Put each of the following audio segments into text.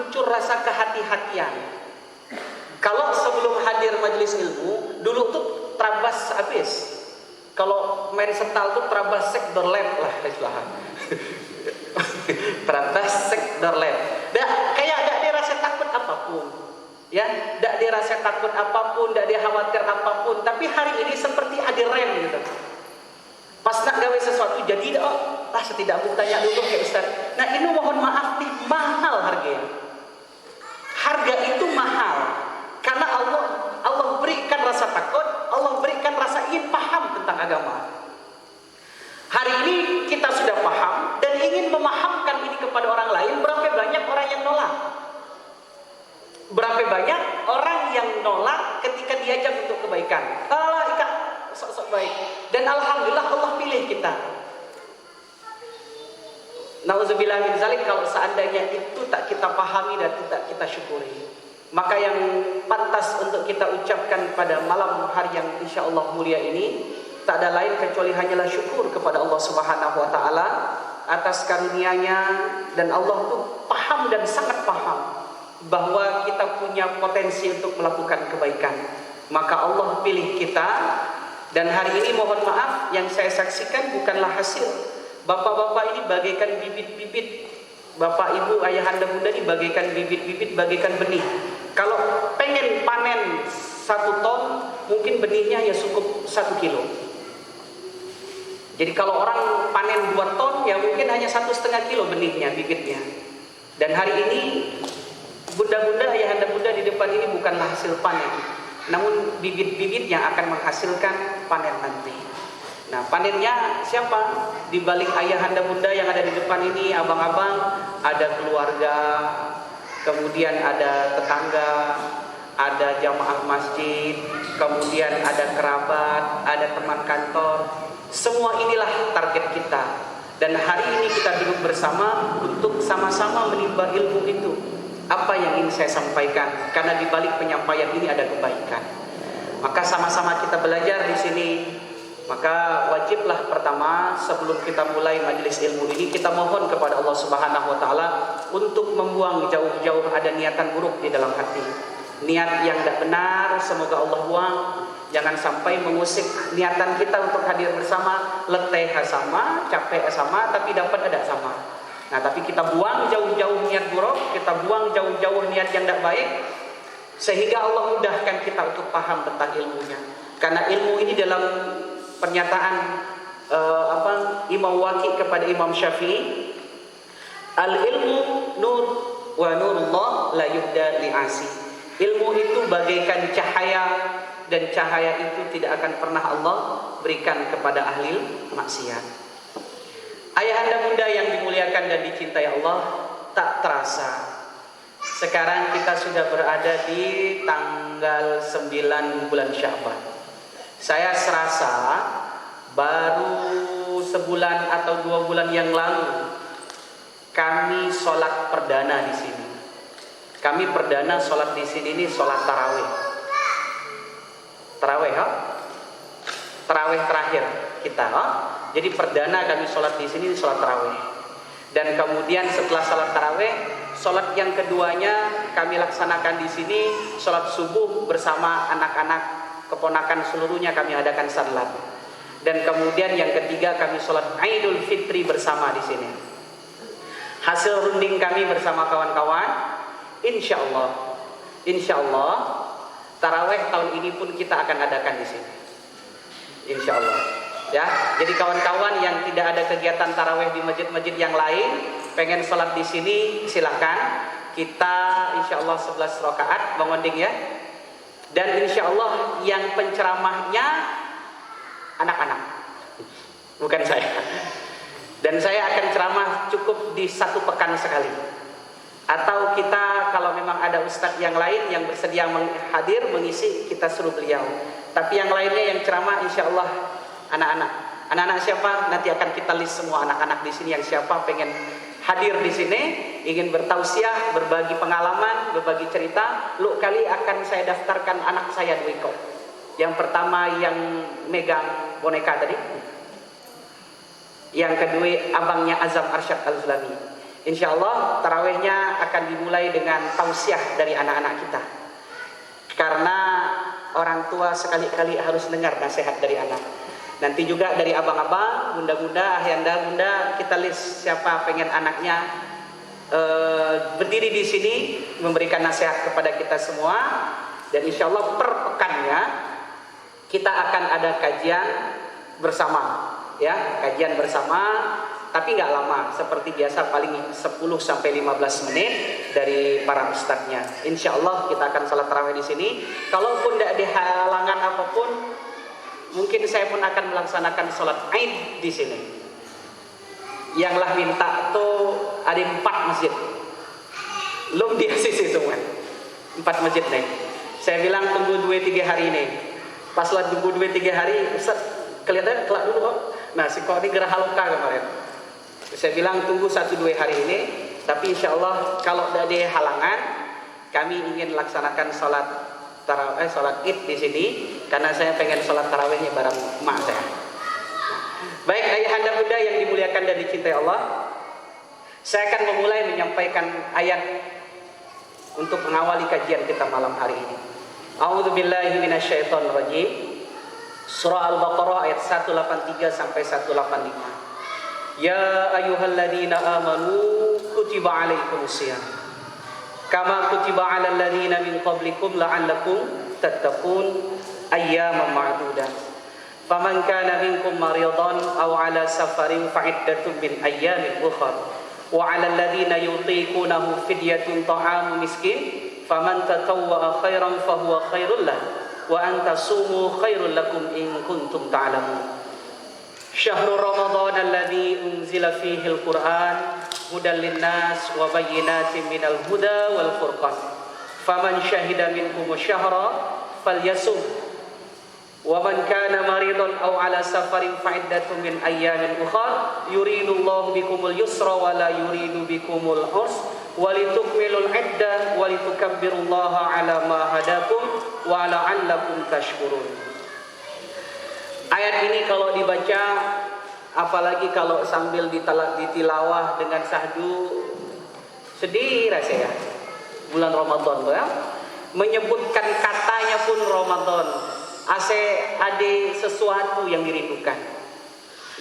muncul rasa kehati-hatian. Kalau sebelum hadir majelis ilmu, dulu tuh terabas habis. Kalau main setal tuh terabas sekdorlet lah istilahnya. Terabas sekdorlet. Kayak gak dirasa takut apapun. Ya, gak dirasa takut apapun, gak dia khawatir apapun. Tapi hari ini seperti ada rem gitu. Pas nak gawe sesuatu jadi saya tidak mau tanya dulu ke Ustaz. Nah ini mohon maaf nih, mahal harganya. Harga itu mahal. Karena Allah berikan rasa takut, Allah berikan rasa ingin paham tentang agama. Hari ini kita sudah paham dan ingin memahamkan ini kepada orang lain. Berapa banyak orang yang nolak? Berapa banyak orang yang nolak ketika diajak untuk kebaikan? Ikat sok-sok baik. Dan alhamdulillah Allah pilih kita. Nauzubillah min zalik, kalau seandainya itu tak kita pahami dan tidak kita syukuri. Maka yang pantas untuk kita ucapkan pada malam hari yang insyaallah mulia ini tak ada lain kecuali hanyalah syukur kepada Allah Subhanahu wa taala atas karunia-Nya. Dan Allah tuh paham dan sangat paham bahwa kita punya potensi untuk melakukan kebaikan. Maka Allah pilih kita. Dan hari ini mohon maaf, yang saya saksikan bukanlah hasil. Bapak-bapak ini bagaikan bibit-bibit. Bapak, ibu, ayahanda, bunda ini bagaikan bibit-bibit, bagaikan benih. Kalau pengen panen 1 ton, mungkin benihnya ya cukup 1 kilo. Jadi kalau orang panen 2 ton, ya mungkin hanya 1,5 kilo benihnya, bibitnya. Dan hari ini bunda-bunda, ayahanda, bunda di depan ini bukanlah hasil panen, namun bibit-bibit yang akan menghasilkan panen nanti. Nah, panennya siapa? Di balik ayahanda bunda yang ada di depan ini, abang-abang, ada keluarga, kemudian ada tetangga, ada jamaah masjid, kemudian ada kerabat, ada teman kantor. Semua inilah target kita. Dan hari ini kita duduk bersama untuk sama-sama menimba ilmu itu. Apa yang ingin saya sampaikan? Karena di balik penyampaian ini ada kebaikan. Maka sama-sama kita belajar di sini. Maka wajiblah pertama sebelum kita mulai majelis ilmu ini, kita mohon kepada Allah Subhanahu wa taala untuk membuang jauh-jauh ada niatan buruk di dalam hati. Niat yang tidak benar semoga Allah buang. Jangan sampai mengusik niatan kita untuk hadir bersama, letih sama, capek sama, tapi dapat ada sama. Nah, tapi kita buang jauh-jauh niat buruk, kita buang jauh-jauh niat yang tidak baik, sehingga Allah mudahkan kita untuk paham tentang ilmunya. Karena ilmu ini dalam pernyataan Imam Waqi kepada Imam Syafi'i, al-ilmu nur wa nurullah la yubda li'asi. Ilmu itu bagaikan cahaya, dan cahaya itu tidak akan pernah Allah berikan kepada ahli maksiat. Ayahanda bunda yang dimuliakan dan dicintai Allah, tak terasa sekarang kita sudah berada di tanggal 9 bulan Sya'ban. Saya serasa baru sebulan atau 2 bulan yang lalu kami sholat perdana di sini. Kami perdana sholat di sini ini sholat tarawih. Tarawih, tarawih terakhir kita. Jadi perdana kami sholat di sini sholat tarawih. Dan kemudian setelah sholat tarawih, sholat yang keduanya kami laksanakan di sini sholat subuh bersama anak-anak, keponakan seluruhnya kami adakan salat. Dan kemudian yang ketiga kami sholat Idul Fitri bersama di sini. Hasil runding kami bersama kawan-kawan, insya Allah taraweh tahun ini pun kita akan adakan di sini. Insya Allah. Ya, jadi kawan-kawan yang tidak ada kegiatan taraweh di masjid-masjid yang lain, pengen sholat di sini, silakan. Kita insya Allah 11 rakaat mengonding ya. Dan insya Allah yang penceramahnya anak-anak, bukan saya. Dan saya akan ceramah cukup di 1 pekan sekali. Atau kita kalau memang ada ustadz yang lain yang bersedia hadir mengisi, kita suruh beliau. Tapi yang lainnya yang ceramah insya Allah anak-anak. Anak-anak siapa? Nanti akan kita list semua anak-anak di sini yang siapa pengen hadir di sini, ingin bertausiah, berbagi pengalaman, berbagi cerita. Lu kali akan saya daftarkan anak saya Dwiko. Yang pertama yang megang boneka tadi. Yang kedua abangnya Azam Arsyad Al-Zulami. Insya Allah tarawihnya akan dimulai dengan tausiah dari anak-anak kita. Karena orang tua sekali-kali harus dengar nasihat dari anak. Nanti juga dari abang-abang, bunda-bunda, ayahanda, bunda, kita list siapa pengen anaknya berdiri di sini memberikan nasihat kepada kita semua. Dan insya Allah per pekannya kita akan ada kajian bersama, ya, kajian bersama. Tapi nggak lama, seperti biasa paling 10-15 menit dari para ustadznya. Insya Allah kita akan salat tarawih di sini. Kalaupun tidak ada halangan apapun, mungkin saya pun akan melaksanakan salat Id di sini. Yang lah minta tuh ada 4 masjid. Belum di sisi semua. 4 masjid nih. Saya bilang tunggu 2-3 hari ini. Pas lah tunggu 2-3 hari, Ustaz kelihatan kelak dulu kok. Nah si kok ini gerah haloka kemarin. Saya bilang tunggu 1-2 hari ini, tapi insya Allah kalau tidak ada halangan, kami ingin laksanakan sholat tarawih, sholat id di sini, karena saya pengen sholat tarawihnya bareng emak saya. Baik ayahanda bunda yang dimuliakan dan dicintai Allah, saya akan memulai menyampaikan ayat untuk mengawali kajian kita malam hari ini. A'udzubillahi minasyaitonirrajim. Surah Al-Baqarah ayat 183 sampai 185. Ya ayyuhalladzina amanu kutiba alaikumusiyam kama kutiba alal ladzina min qablikum la'allakum tattaqun ayyaman ma'dudat faman kana minkum maridan aw ala safarin fa'iddatun min ayyamin ukhra wa 'alal ladzina yutiqunahu fidyatun ta'amu miskin faman tatawwa'a khairan fahuwa khairul lahu wa an tasumu khairul lakum in kuntum ta'lamun. Syahrul Ramadan alladzi unzila fihi al-Qur'an hudan lin-nas wa bayyinatin minal huda wal furqan. Faman syahida minkum asyhara falyasum. Wa man kana maridan aw ala safarin fa'iddatun min ayyamin ukhra yuridullahu bikumul yusra wa la yuridu bikumul usra wa litukmilul iddah wa litukabbirullaha ala ma hadakum wa la'allakum tashkurun. Ayat ini kalau dibaca, apalagi kalau sambil ditilawah dengan sahdu, sedih rasanya. Bulan Ramadan, ya. Menyebutkan katanya pun Ramadan. Ada sesuatu yang dirindukan.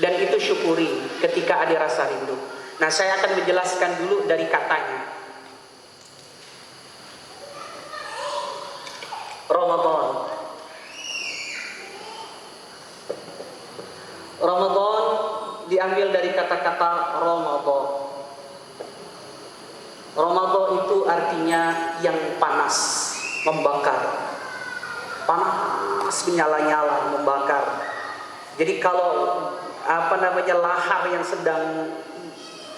Dan itu syukuri ketika ada rasa rindu. Nah, saya akan menjelaskan dulu dari katanya. Ramadan. Ramadan diambil dari kata-kata Ramadan. Ramadan itu artinya yang panas, membakar. Panas menyala-nyala, membakar. Jadi kalau lahar yang sedang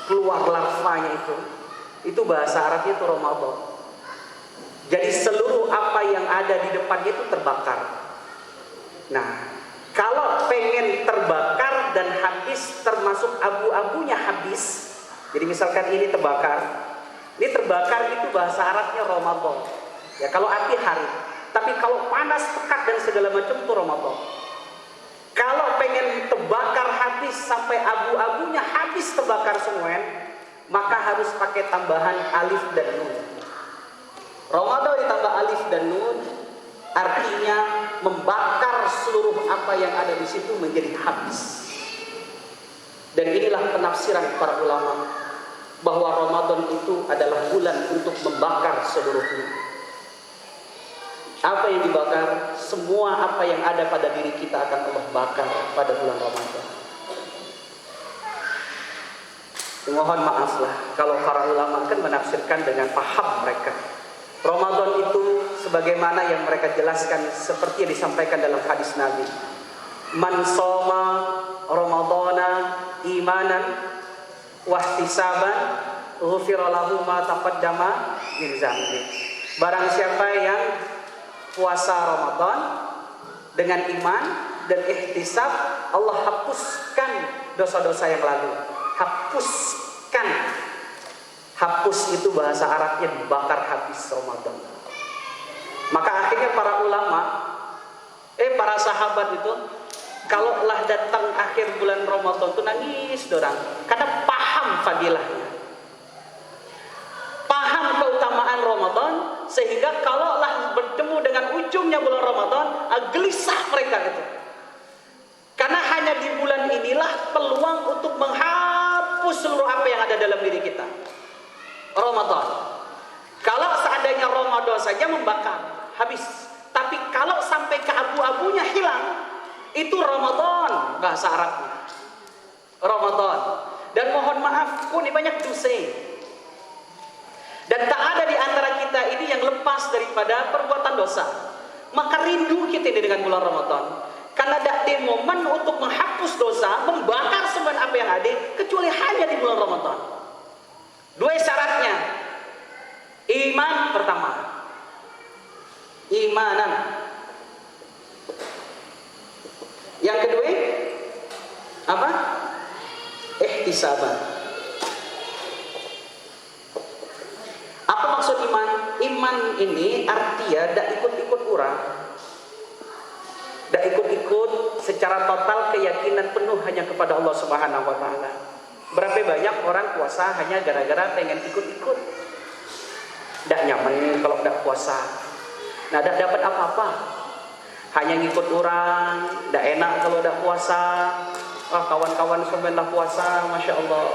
keluar larvanya itu bahasa Arabnya itu Ramadan. Jadi seluruh apa yang ada di depannya itu terbakar. Nah, kalau pengen terbakar dan habis, termasuk abu-abunya habis. Jadi misalkan ini terbakar. Ini terbakar itu bahasa Arabnya Ramadan. Ya kalau api hari. Tapi kalau panas, pekat dan segala macam itu Ramadan. Kalau pengen terbakar habis sampai abu-abunya habis terbakar semua, maka harus pakai tambahan alif dan nun. Ramadan ditambah alif dan nun artinya membakar seluruh apa yang ada di situ menjadi habis. Dan inilah penafsiran para ulama bahwa Ramadan itu adalah bulan untuk membakar seluruhnya. Apa yang dibakar? Semua apa yang ada pada diri kita akan Allah bakar pada bulan Ramadan. Mohon maaflah kalau para ulama kan menafsirkan dengan paham mereka. Ramadan itu sebagaimana yang mereka jelaskan seperti yang disampaikan dalam hadis Nabi. Man shoma Ramadana imanan wa ihtisaban ghufira lahu ma taqaddama min dzambi. Barang siapa yang puasa Ramadan dengan iman dan ihtisab, Allah hapuskan dosa-dosa yang lalu. Hapuskan. Hapus itu bahasa Arabnya dibakar habis Ramadan. Maka akhirnya para ulama, para sahabat itu, kalau lah datang akhir bulan Ramadan itu nangis dorang, karena paham fadilahnya. sehingga kalaulah bertemu dengan ujungnya bulan Ramadan, gelisah mereka itu. Karena hanya di bulan inilah peluang untuk menghapus seluruh apa yang ada dalam diri kita. Ramadan. Kalau seandainya Ramadan saja membakar, habis. Tapi kalau sampai ke abu-abunya hilang, itu Ramadan bahasa Arabnya. Ramadan. Dan mohon maaf, ini banyak dosa. Dan tak ada di antara kita ini yang lepas daripada perbuatan dosa. Maka rindu kita ini dengan bulan Ramadan. Karena ada momen untuk menghapus dosa, membakar semua apa yang ada, kecuali hanya di bulan Ramadan. Dua syaratnya. Iman pertama. Imanan. Yang kedua, apa? Ihtisaban. Apa maksud iman? Iman ini artinya tidak ikut-ikut orang. Tidak ikut-ikut secara total keyakinan penuh hanya kepada Allah Subhanahu wa Ta'ala. Berapa banyak orang puasa hanya gara-gara pengen ikut-ikut. Tidak nyaman kalau tidak puasa. Nah, tidak dapat apa-apa. Hanya ngikut orang. Tidak enak kalau tidak puasa. Wah, kawan-kawan sebenarnya puasa, Masya Allah.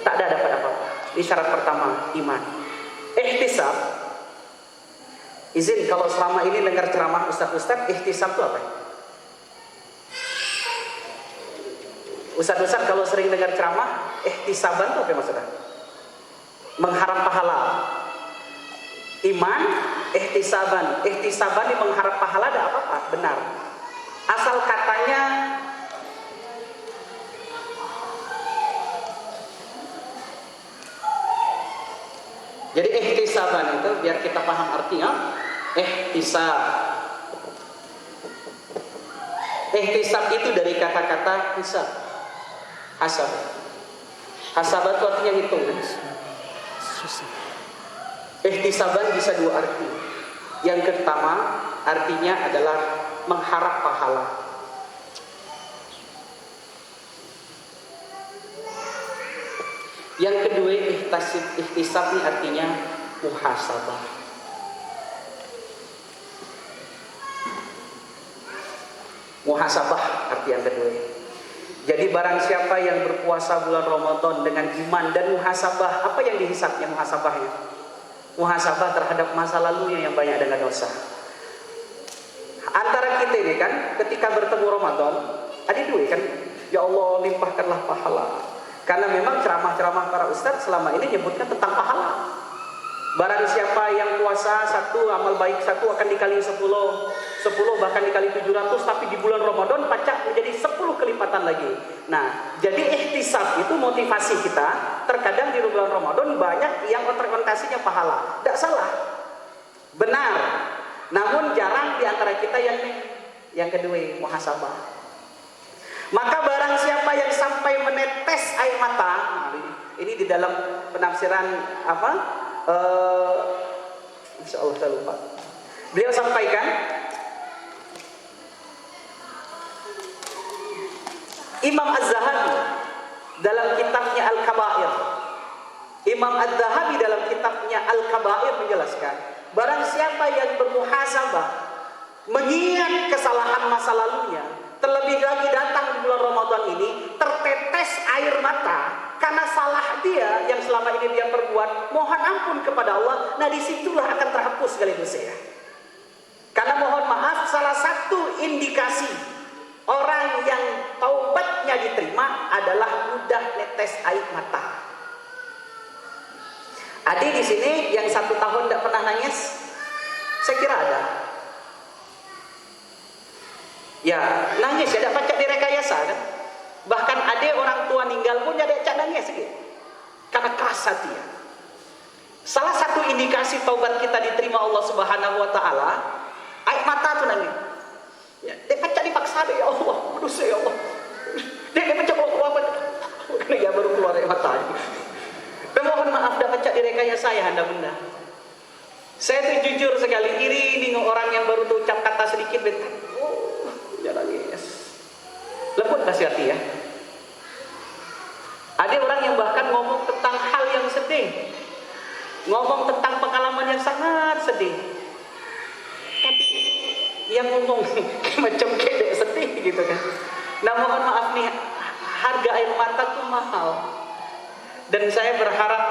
Tak ada dapat apa-apa. Ini syarat pertama, iman. Ihtisab. Izin kalau selama ini dengar ceramah ustaz-ustaz, ihtisab itu apa? Ustaz-ustaz kalau sering dengar ceramah, ihtisaban itu apa maksudnya? Mengharap pahala. Iman, ihtisaban. Ihtisaban di mengharap pahala ada apa-apa? Benar. Asal katanya jadi ihtisaban itu biar kita paham artinya. Ihtisab. Ihtisab itu dari kata-kata hisab. Hasab. Hasab itu artinya hitung. Ihtisaban bisa dua arti. Yang pertama artinya adalah mengharap pahala. Yang kedua ihtisab ini artinya muhasabah. Muhasabah arti yang kedua. Jadi barang siapa yang berpuasa bulan Ramadan dengan iman dan muhasabah, apa yang dihisabnya muhasabahnya? Muhasabah terhadap masa lalunya yang banyak dengan dosa. Antara kita ini kan ketika bertemu Ramadan, ada dua kan, ya Allah limpahkanlah pahala. Karena memang ceramah-ceramah para ustadz selama ini menyebutkan tentang pahala. Barang siapa yang puasa satu, amal baik satu akan dikali 10 bahkan dikali 700, tapi di bulan Ramadan pacak menjadi 10 kelipatan lagi. Nah, jadi ihtisab itu motivasi kita. Terkadang di bulan Ramadan banyak yang orientasinya pahala. Tidak salah, benar. Namun jarang di antara kita yang kedua muhasabah. Maka barang siapa yang sampai menetes air mata, ini di dalam penafsiran apa? Insya Allah saya lupa. Beliau sampaikan Imam Az-Zahabi dalam kitabnya Al-Kabair. Imam Az-Zahabi dalam kitabnya Al-Kabair menjelaskan, barang siapa yang bermuhasabah, mengingat kesalahan masa lalunya, terlebih lagi datang di bulan Ramadan ini, tertetes air mata karena salah dia yang selama ini dia perbuat, mohon ampun kepada Allah. Nah, disitulah akan terhapus segala dosa. Karena mohon maaf, salah satu indikasi orang yang taubatnya diterima adalah mudah netes air mata. Ada di sini yang 1 tahun tidak pernah nangis? Saya kira ada. Ya, nangis ya, tidak pacak direkayasa kan? Bahkan ada orang tua meninggal pun ada cak nangis gitu. Karena keras hati ya. Salah satu indikasi taubat kita diterima Allah Subhanahu wa Ta'ala, air mata tuh nangis. Ya, dia pacak dipaksa deh, ya Allah, berdosa ya Allah. Dia pacak keluar karena ya baru keluar air mata. Dan mohon maaf, dah pacak direkayasa ya anda bunda. Saya tuh jujur sekali iri dengan orang yang baru tuh ucap kata sedikit betul. Ya nangis. Lembut kasih hati ya. Ada orang yang bahkan ngomong tentang hal yang sedih, ngomong tentang pengalaman yang sangat sedih. Tapi yang ngomong macam kedek sedih gitu kan. Nah mohon maaf nih, harga air mata tuh mahal. Dan saya berharap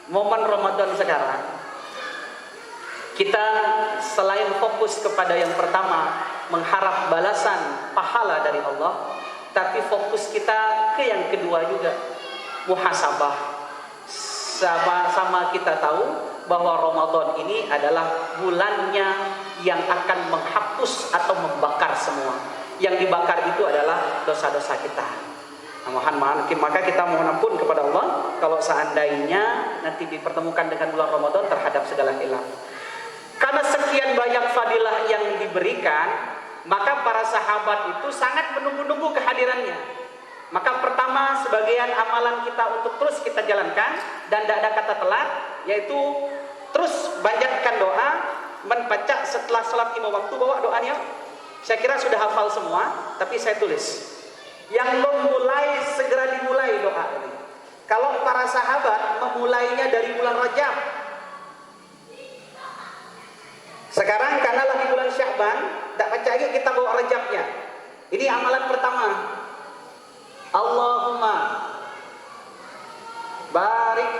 momen Ramadan sekarang kita selain fokus kepada yang pertama, mengharap balasan pahala dari Allah, tapi fokus kita ke yang kedua juga, muhasabah. Sama-sama kita tahu bahwa Ramadan ini adalah bulannya yang akan menghapus atau membakar semua. Yang dibakar itu adalah dosa-dosa kita. Nah, maka kita mohon ampun kepada Allah kalau seandainya nanti dipertemukan dengan bulan Ramadan terhadap segala hilaf. Karena sekian banyak fadilah yang diberikan, maka para sahabat itu sangat menunggu-nunggu kehadirannya. Maka pertama, sebagian amalan kita untuk terus kita jalankan dan tidak ada kata telat, yaitu terus banjatkan doa, membaca setelah sholat 5 waktu, bawa doanya. Saya kira sudah hafal semua, tapi saya tulis. Yang memulai segera dimulai doa ini. Kalau para sahabat memulainya dari bulan Rajab. Sekarang karena lagi bulan Sya'ban, tak baca lagi, kita bawa Rajabnya. Ini amalan pertama. Allahumma barik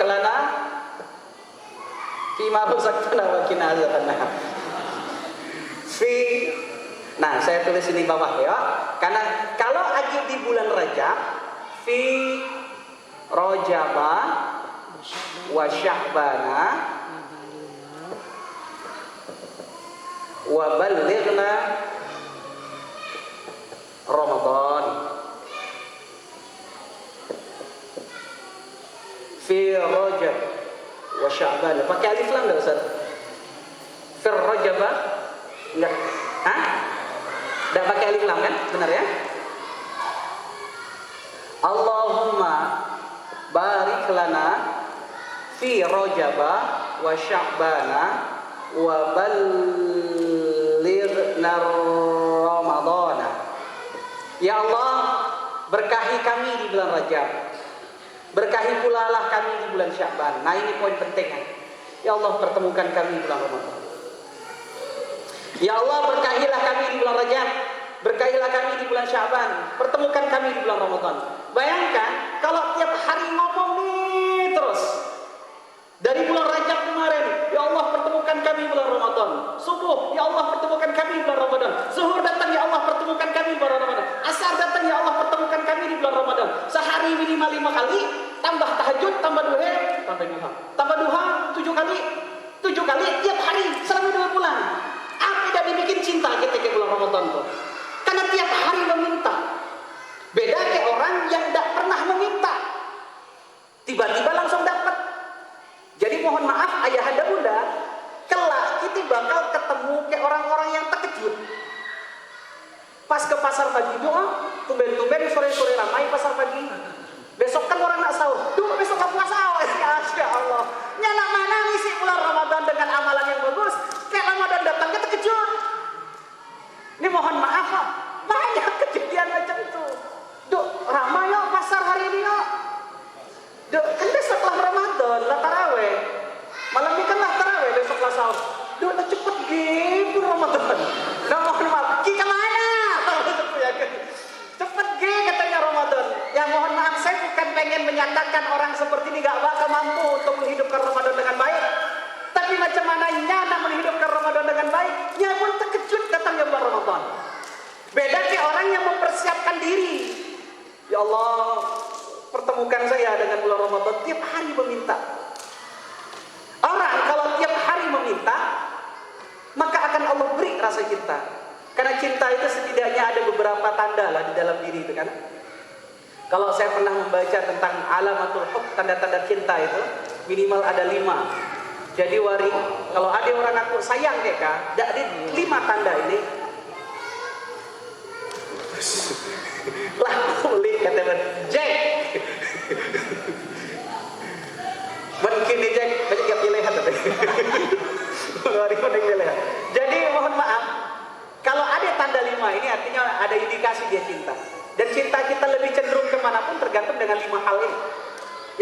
lana fi ma razaqtana wa qina adzabannar. Nah, saya tulis ini bawah ya. Karena kalau lagi di bulan Rajab, fi Rajaba wa Sya'bana wa ballighna Ramadan. Fi Rajab wa Sya'ban. Pakai alif lam enggak Ustaz? Fi Rajab enggak? Hah? Enggak pakai alif lam kan? Benar ya? Allahumma barik lana fi Rajab wa Sya'bana wa ballighna Ramadana. Ya Allah, berkahi kami di bulan Rajab, berkahi pula lah kami di bulan Sya'ban. Nah ini poin penting. Ya Allah, pertemukan kami di bulan Ramadan. Ya Allah, berkahilah kami di bulan Rajab, berkahilah kami di bulan Sya'ban, pertemukan kami di bulan Ramadan. Bayangkan kalau tiap hari ngomong nih terus. Dari bulan Rajab kemarin, ya Allah pertemukan kami bulan Ramadan. Subuh, ya Allah pertemukan kami bulan Ramadan. Zuhur datang, ya Allah pertemukan kami bulan Ramadan. Asar datang, ya Allah pertemukan kami di bulan Ramadan. Sehari minimal 5 kali, tambah tahajud, tambah duha, tambah duha 7 kali, 7 kali tiap hari selama 2 bulan. Apa tidak dibikin cinta kita ke bulan Ramadan tuh? Karena tiap hari meminta. Beda kayak orang yang tidak pernah meminta, tiba-tiba langsung dapat. Jadi mohon maaf ayahanda bunda, kelak kita bakal ketemu kayak orang-orang yang terkejut. Pas ke pasar pagi doa, tumben-tumben sore-sore ramai pasar pagi. Besok kan orang nak sahur, duh besok gak puasa. Ya Allah, nyala mana ngisi bulan Ramadan dengan amalan yang bagus, kayak Ramadan datang kita terkejut. Ini mohon maaf Pak, banyak kejadian macam itu. Duh ramai yuk pasar hari ini yuk. Duh, kan besoklah Ramadan, lah taraweh. Malam ini kan lah taraweh, besoklah sahur. Duh, lah cepet gitu Ramadan. Nah, mohon maaf, kita mana? Cepet gitu katanya Ramadan. Ya mohon maaf, saya bukan pengen menyatakan orang seperti ini gak bakal mampu untuk menghidupkan Ramadan dengan baik. Tapi macam mananya nak menghidupkan Ramadan dengan baik, ya pun terkejut datangnya bulan Ramadan. Beda kayak orang yang mempersiapkan diri. Ya Allah, pertemukan saya dengan bulan Ramadan, tiap hari meminta. Orang kalau tiap hari meminta, maka akan Allah beri rasa cinta. Karena cinta itu setidaknya ada beberapa tanda lah di dalam diri itu kan. Kalau saya pernah membaca tentang alamatul hub, tanda-tanda cinta itu minimal ada 5. Jadi wari, kalau ada orang aku sayang deka, ada 5 tanda ini. Lah kulit kata Jack. Mungkin nih Jack banyak yang pilihan tapi. Jadi mohon maaf, kalau ada tanda 5 ini artinya ada indikasi dia cinta. Dan cinta kita lebih cenderung kemanapun tergantung dengan 5 hal ini.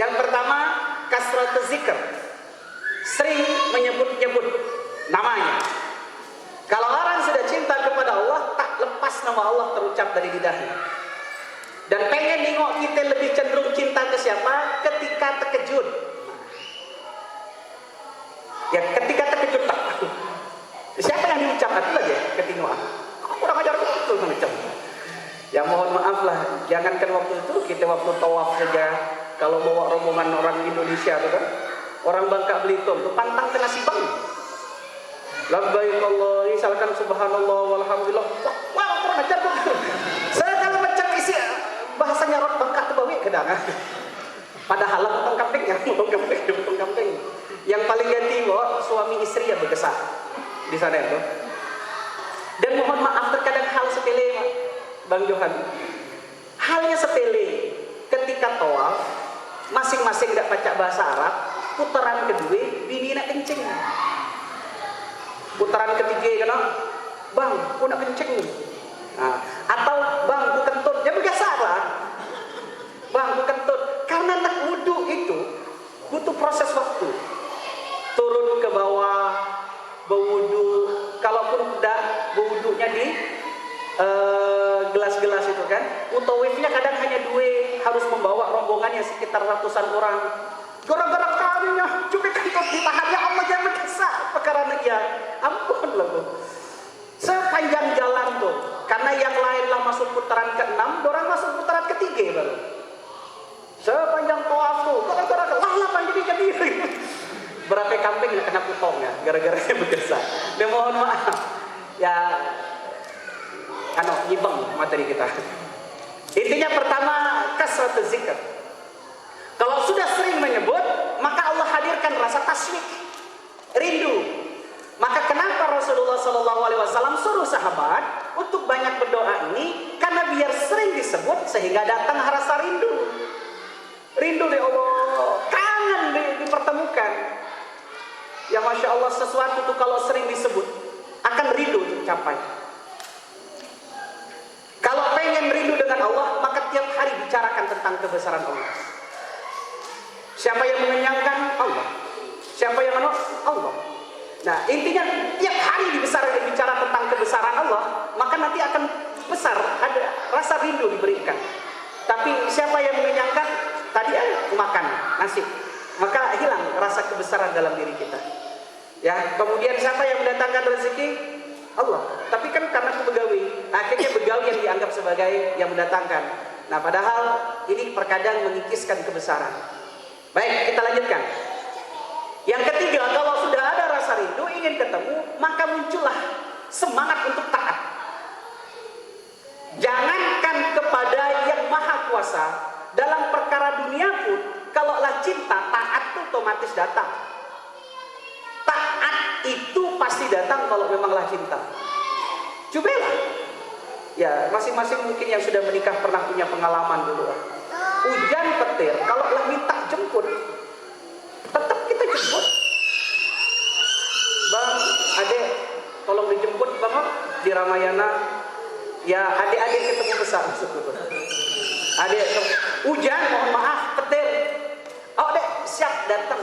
Yang pertama, kasratuz zikr. Sering menyebut-nyebut namanya. Kalau orang sudah cinta kepada Allah, tak lepas nama Allah terucap dari lidahnya. Dan pengen nengok kita lebih cenderung cinta ke siapa? Ketika terkejut. Ya, ketika terkejut tak. Siapa yang diucapkan itu aja ketinggalan. Kurang ajar betul macam. Ya mohon maaf lah, jangankan waktu itu, kita waktu tawaf saja, kalau bawa rombongan orang Indonesia itu kan, orang Bangka Belitung itu pantang tengah sibang. Labbaik Allah, misalkan subhanallah walhamdulillah. Wah, kurang ajar tuh. Saya kalau macam isi bahasanya orang Bangka itu bawi kedang. Padahal potong kambing ya, potong kambing. Yang paling ganti bawa suami istri yang berkesan di sana itu. Dan mohon maaf terkadang hal sepele, Bang Johan. Halnya sepele. Ketika tawaf, masing-masing tidak baca bahasa Arab, putaran kedua bini nak kencing. Putaran ketiga kan, bang, aku nak kencing. Nah, atau bang, aku kentut. Ya biasa lah. Bang, aku kentut. Karena nak wudhu itu butuh proses waktu. Turun ke bawah, berwudhu. Kalaupun tidak berwudhunya di gelas-gelas itu kan, mutawifnya kadang hanya dua, harus membawa rombongan yang sekitar ratusan orang. Gara-gara kalinya cuma kentut ditahan, ya Allah jangan berkesah perkara ya ampun lah tuh. Sepanjang jalan tuh, karena yang lainlah masuk putaran ke-6, orang masuk putaran ketiga baru. Sepanjang tawaf tuh, gara-gara lah pandiri. Berapa kambing yang kena potong ya, gara-gara saya berkesah. Dan mohon maaf, ya, nyibang materi kita. Intinya pertama, kasratuz zikr. Kalau sudah sering menyebut, maka Allah hadirkan rasa taswik, rindu. Maka kenapa Rasulullah SAW suruh sahabat untuk banyak berdoa ini? Karena biar sering disebut sehingga datang rasa rindu. Rindu deh Allah, kangen dipertemukan. Ya Masya Allah, sesuatu itu kalau sering disebut akan rindu tercapai. Kalau pengen rindu dengan Allah, maka tiap hari bicarakan tentang kebesaran Allah. Siapa yang mengenyangkan? Allah. Siapa yang menolak? Allah. Nah, intinya tiap hari bicara tentang kebesaran Allah, maka nanti akan besar, ada rasa rindu diberikan. Tapi siapa yang mengenyangkan? Tadi makan nasi, maka hilang rasa kebesaran dalam diri kita. Ya, kemudian siapa yang mendatangkan rezeki? Allah. Tapi kan karena aku begawi, akhirnya begawi yang dianggap sebagai yang mendatangkan. Nah, padahal ini terkadang mengikiskan kebesaran. Baik, kita lanjutkan. Yang ketiga, kalau sudah ada rasa rindu, ingin ketemu, maka muncullah semangat untuk taat. Jangankan kepada yang maha kuasa, dalam perkara dunia pun, kalaulah cinta, taat itu otomatis datang. Taat itu pasti datang kalau memanglah cinta. Cobalah. Ya, masing-masing mungkin yang sudah menikah pernah punya pengalaman dulu. Hujan petir, kalau lah minta jemput, tetap kita jemput. Bang, adek, tolong dijemput bang di Ramayana. Ya, adik-adik ketemu besar. Adik, hujan, mohon maaf, petir. Oh dek, siap datang.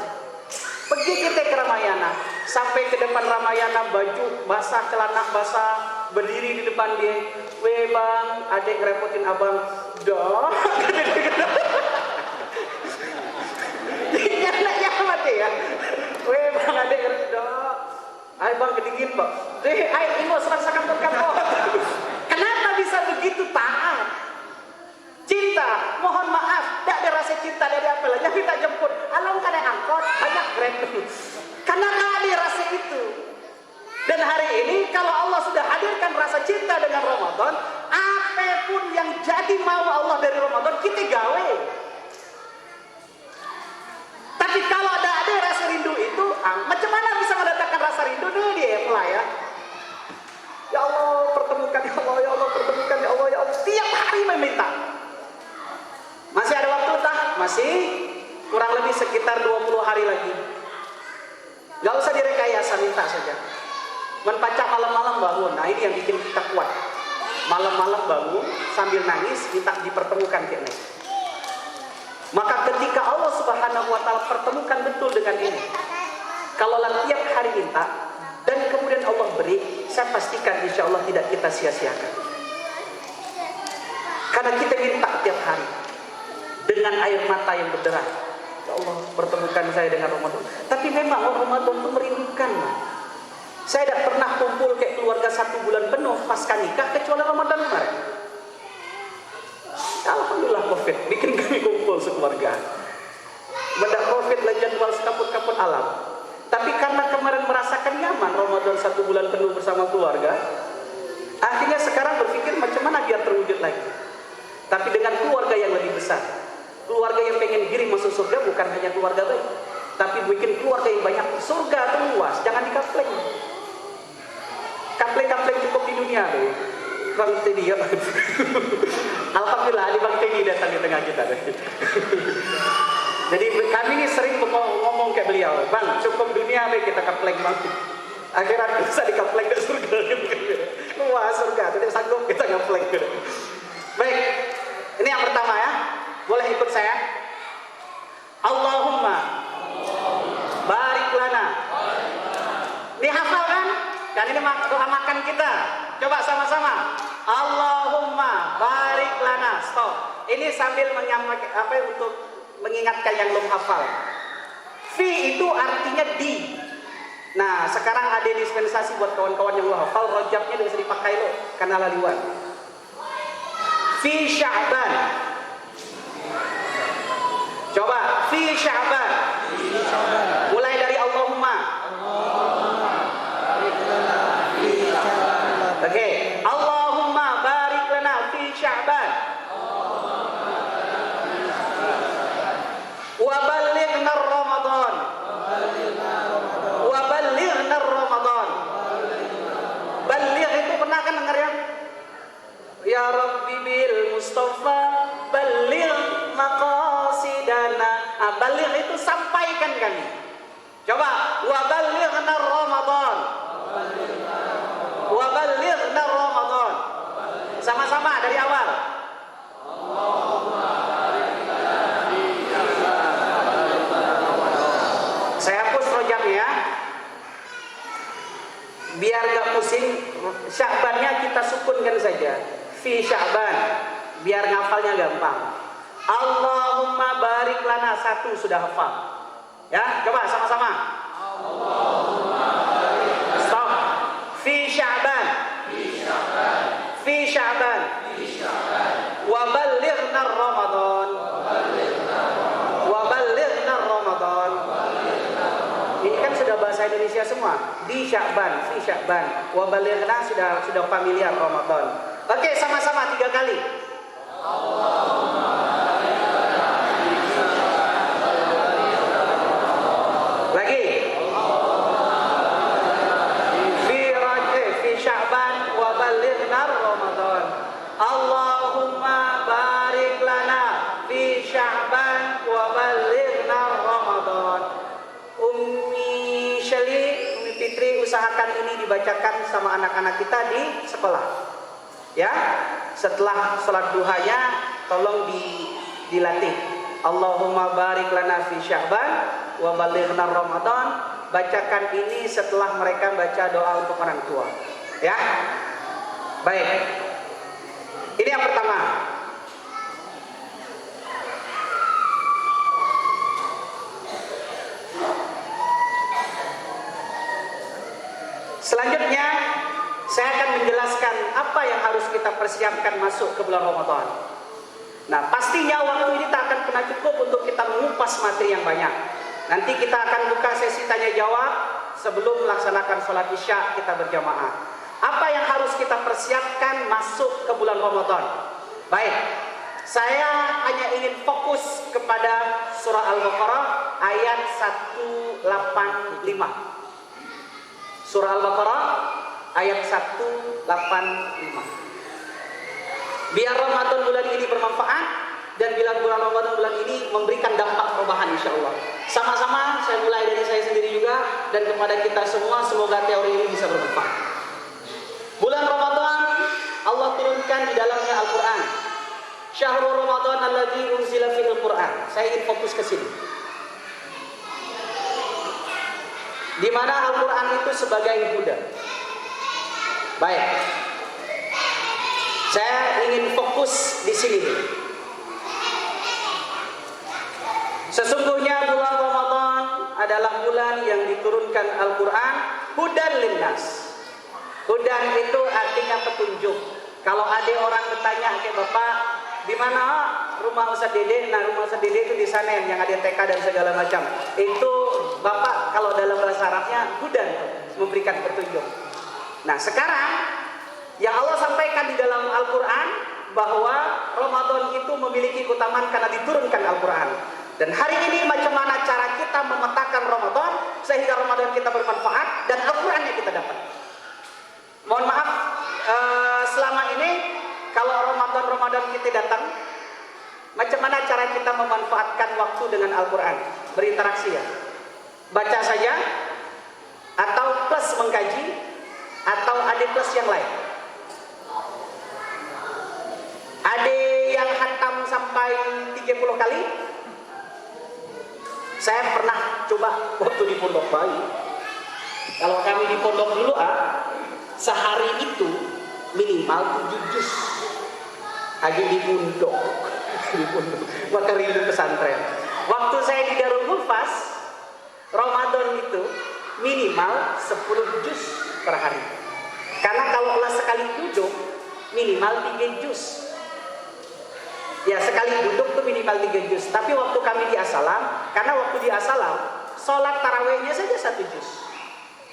Pergi kita ke Ramayana. Sampai ke depan Ramayana, baju basah, celana basah, berdiri di depan dia. Weh bang, adik ngerepotin abang. Dah. Anaknya mati ya. Weh bang, adik dah. Ay bang kedingin bang. Air ini serang-serang kantor. Kenapa bisa begitu taat? Cinta, mohon maaf, tidak ada rasa cinta dari apa lah. Jangan kita jemput. Along kada angkot, banyak grab. Karena tidak ada rasa itu. Dan hari ini kalau Allah sudah hadirkan rasa cinta dengan Ramadan, apapun yang jadi mau Allah dari Ramadan kita gawe. Tapi kalau ada rasa rindu itu, macam mana bisa mendatangkan rasa rindu? Dulu dia mulai ya. Ya Allah pertemukan, ya Allah, ya Allah pertemukan, ya Allah, ya Allah. Tiap hari meminta. Masih ada waktu tak? Masih kurang lebih sekitar 20 hari lagi. Gak usah direkayasa, minta saja. Menpaca malam-malam bangun. Nah ini yang bikin kita kuat. Malam-malam bangun sambil nangis minta dipertemukan kene. Maka ketika Allah Subhanahu Subhanahu wa taala pertemukan betul dengan ini. Kalaulah tiap hari minta dan kemudian Allah beri, saya pastikan insya Allah tidak kita sia-siakan. Karena kita minta tiap hari dengan air mata yang berderai. Ya Allah, pertemukan saya dengan Ramadan. Tapi memang Ramadan itu merindukan. Saya tidak pernah kumpul kayak keluarga 1 bulan penuh pasca nikah kecuali Ramadan kemarin. Alhamdulillah Covid bikin kami kumpul sekeluarga. Benda Covid lah jadwal sekaput-kaput alam. Tapi karena kemarin merasakan nyaman Ramadan 1 bulan penuh bersama keluarga, akhirnya sekarang berpikir macam mana biar terwujud lagi. Tapi dengan keluarga yang lebih besar, keluarga yang pengen giring masuk surga, bukan hanya keluarga baik, tapi bikin keluarga yang banyak. Surga itu luas, jangan dikapleng. Kapleng-kapleng cukup di dunia deh. Bang Teddy ya. Alhamdulillah ada Bang Teddy datang di tengah kita deh. Jadi kami ini sering ngomong kayak beliau, Bang cukup dunia deh kita kapleng bang. Akhirat bisa dikapleng ke surga. Wah surga, tidak sanggup kita ngapleng. Baik, ini yang pertama ya. Boleh ikut saya? Allahumma barik lana. Dihafal kan? Kan ini doa makan kita. Coba sama-sama. Allahumma barik lana. Stop. Ini sambil menyampaikan untuk mengingatkan yang belum hafal. Fi itu artinya di. Nah, sekarang ada dispensasi buat kawan-kawan yang belum hafal, rojabnya bisa dipakai loh karena laliwan. Fi Sya'ban. Coba fi Sya'ban. Mulai dari Allahumma. Oke, Allahumma barik lana fi Sya'ban. Wa ballighna Ramadan. Wa ballighna Ramadan. Balligh itu pernah kan dengar ya? Ya Rabbi bil Mustafa balligh maqasidana. Balligh itu sampaikan kami. Coba wa ballighna Ramadan. Wa ballighna Ramadan. Sama-sama dari awal. Saya hapus rojabnya ya. Biar gak pusing, Sya'bannya kita sukunkan saja. Fi Sya'ban. Biar ngafalnya gampang. Allahumma barik lana, satu sudah hafal. Ya, coba sama-sama. Stop. Fi Sya'ban. Fi Sya'ban. Wa ballighna Ramadan. Wa ballighna Ramadan. Ini kan sudah bahasa Indonesia semua. Di Sya'ban, fi Sya'ban. Wa ballighna sudah familiar Ramadan. Oke, sama-sama 3 kali. Lagi. Fi Sya'ban wa ballighna Ramadan. Allahumma barik lana fi Sya'ban wa ballighna Ramadan. Ummi Fitri usahakan ini dibacakan sama anak-anak kita di sekolah. Ya, setelah sholat duhanya tolong dilatih. Allahumma barik lana fi Sya'ban wa ballighna Ramadan. Bacakan ini setelah mereka baca doa untuk orang tua. Ya. Baik. Ini yang pertama. Selanjutnya saya akan menjelaskan apa yang harus kita persiapkan masuk ke bulan Ramadan. Nah, pastinya waktu ini tak akan pernah cukup untuk kita mengupas materi yang banyak. Nanti kita akan buka sesi tanya jawab sebelum melaksanakan sholat isya kita berjamaah. Apa yang harus kita persiapkan masuk ke bulan Ramadan? Baik, saya hanya ingin fokus kepada surah Al-Baqarah ayat 185. Surah Al-Baqarah ayat 185. Biar Ramadan bulan ini bermanfaat dan bila bulan Ramadan bulan ini memberikan dampak perubahan insyaallah. Sama-sama saya mulai dari saya sendiri juga dan kepada kita semua, semoga teori ini bisa bermanfaat. Bulan Ramadan Allah turunkan di dalamnya Al-Qur'an. Syahrul Ramadan alladzi unzila fihil Qur'an. Saya ingin fokus ke sini. di mana Al-Quran itu sebagai huda. Baik, saya ingin fokus di sini. Sesungguhnya bulan Ramadan adalah bulan yang diturunkan Al-Quran hudan linnas. Hudan itu artinya petunjuk. Kalau ada orang bertanya ke Bapak, di mana rumah Ustaz Dede? Nah, rumah Ustaz Dede itu di Sanen yang ada TK dan segala macam. Itu Bapak kalau dalam bahasa Arabnya hudan, memberikan petunjuk. Nah, sekarang yang Allah sampaikan di dalam Al-Quran bahwa Ramadan itu memiliki keutamaan karena diturunkan Al-Quran. Dan hari ini macam mana cara kita memetakan Ramadan sehingga Ramadan kita bermanfaat dan Al-Quran yang kita dapat. Mohon maaf, selama ini kalau Ramadan kita datang, macam mana cara kita memanfaatkan waktu dengan Al-Quran? Berinteraksi ya, baca saja, atau plus mengkaji, atau ada plus yang lain. Ada yang khatam sampai 30 kali. Saya pernah coba waktu di Pondok Bayi. Kalau kami di pondok dulu sehari itu minimal 7 juz. Ada di pondok. Maka rindu pesantren. Waktu saya di Darul Hufaz, Ramadan itu minimal 10 juz per hari. Karena kalau Allah sekali duduk minimal 3 juz. Ya, sekali duduk tuh minimal 3 juz. Tapi waktu kami di Asalam, karena waktu di Asalam sholat tarawihnya saja 1 juz,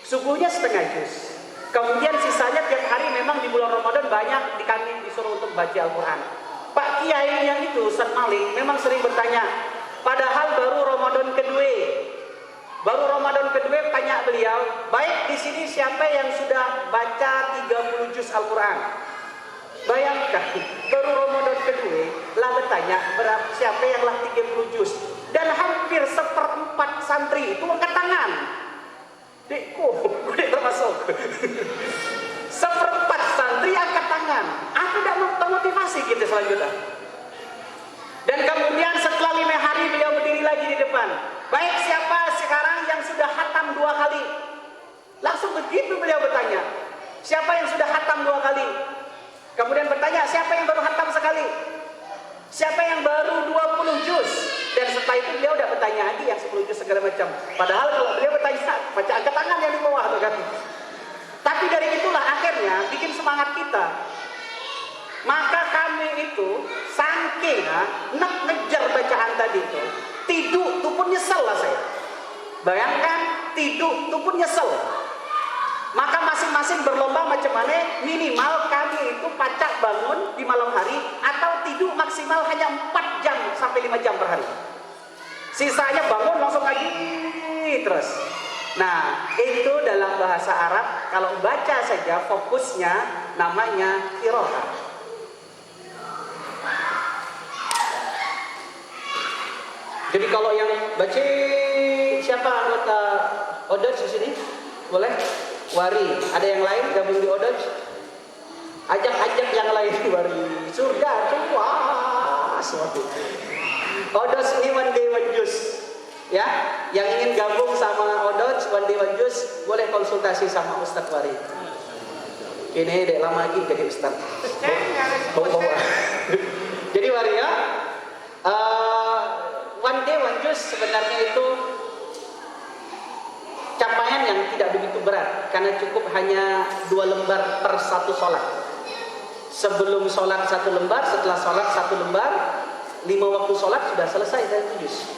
subuhnya setengah juz. Kemudian sisanya tiap hari memang di bulan Ramadan banyak kami disuruh untuk baca Al-Quran. Pak Kiai yang itu Ustaz Malik memang sering bertanya, padahal baru Ramadan kedua tanya beliau, baik di sini siapa yang sudah baca 30 juz Al-Quran? Bayangkan, baru Ramadan kedua lah bertanya siapa yang lah 30 juz. Dan hampir 1/4 santri itu angkat tangan. Dekku, gue termasuk. 1/4 santri angkat tangan. Aku tidak termotivasi gitu selanjutnya. Dan kemudian setelah 5 hari beliau berdiri lagi di depan. Baik, siapa sekarang yang sudah khatam 2 kali? Langsung begitu beliau bertanya. Siapa yang sudah khatam 2 kali? Kemudian bertanya, siapa yang baru khatam sekali? Siapa yang baru 20 juz? Dan setelah itu beliau udah bertanya lagi yang 10 juz segala macam. Padahal kalau beliau bertanya, baca angkat tangan yang di bawah tuh kan. Tapi dari itulah akhirnya bikin semangat kita. Maka kami itu saking nak ngejar bacaan tadi itu, tidur tuh pun nyesel lah saya. Bayangkan tidur tuh pun nyesel. Maka masing-masing berlomba macam mana minimal kami itu pacak bangun di malam hari atau tidur maksimal hanya 4 jam sampai 5 jam per hari. Sisanya bangun langsung lagi terus. Nah, itu dalam bahasa Arab kalau baca saja fokusnya namanya qiraah. Jadi kalau yang baca siapa anggota Odoj di sini? Boleh? Wari, ada yang lain gabung di Odoj? Ajak-ajak yang lain di Wari. Surga puas. Odoj ini one day one juice. Ya, yang ingin gabung sama Odoj one day one juice boleh konsultasi sama Ustadz Wari. Ini dek lama lagi jadi Ustadz. Bawa. Jadi Wari ya, one day one juice sebenarnya itu capaian yang tidak begitu berat karena cukup hanya 2 lembar per satu sholat. Sebelum sholat 1 lembar, setelah sholat 1 lembar, 5 waktu sholat sudah selesai saya juz.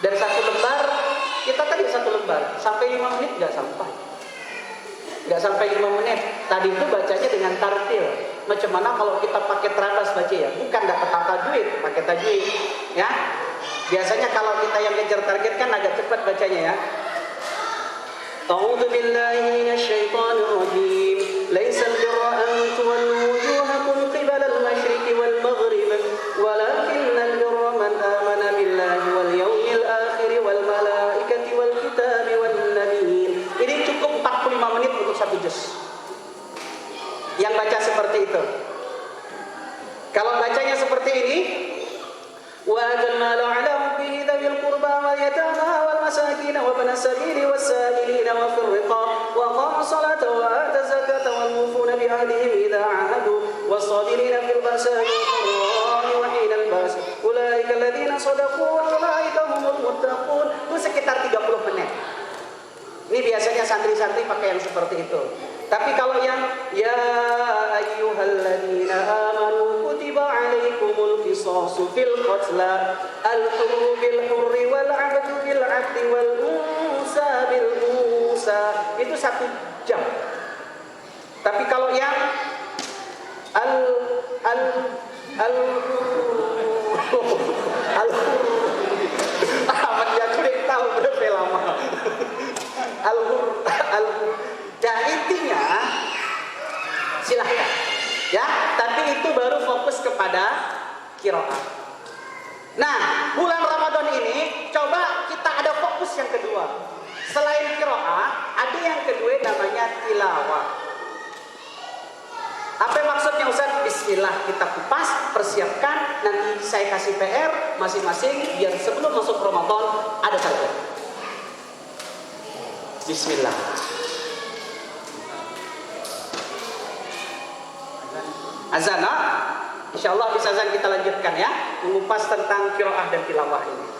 Dan 1 lembar, kita tadi 1 lembar sampai 5 menit nggak sampai 5 menit. Tadi itu bacanya dengan tartil. Macam mana kalau kita pakai terabas baca ya? Bukan dapat tajwid, pakai tajwid ya. Biasanya kalau kita yang ngejar target kan agak cepat bacanya ya. أعوذ بالله من الشيطان الرجيم ليس البر أن تولوا وجوهكم قبل المشرق والمغرب ولكن البر من آمن بالله واليوم الآخر والملائكة والكتاب والنبيين. Ini cukup 45 menit untuk 1 juz. Yang baca seperti itu. Kalau bacanya seperti ini, وآتى المال على حبه ذوي القربى واليتامى والمساكين وابن السبيل والسائلين الصلاة وآتوا الزكاة والموفون بعهدهم إذا عاهدوا والصابرين في البأساء والضراء وحين البأس أولئك الذين صدقوا وأولئك هم المتقون. Itu sekitar 30 menit. Ini biasanya santri-santri pakai yang seperti itu. Tapi kalau yang ya ayyuhalladzina amanu kutiba alaikumul qisasu fil qatla al-hurru bil hurri wal 'abdu bil 'abdi wal unsa bil unsa, itu 1 jam. Tapi kalau yang al al al al Ahmad Yakurik tahu berapa lama. Al ya intinya silahkan ya, tapi itu baru fokus kepada qiraah. Nah, bulan Ramadan ini coba kita ada fokus yang kedua. Selain qiraah, ada yang kedua namanya tilawah. Apa maksudnya Ustaz? Bismillah, kita kupas, persiapkan, nanti saya kasih PR masing-masing biar sebelum masuk Ramadan ada target. Bismillah. Azan, insyaallah bisa azan kita lanjutkan ya, mengupas tentang qiraah dan tilawah ini.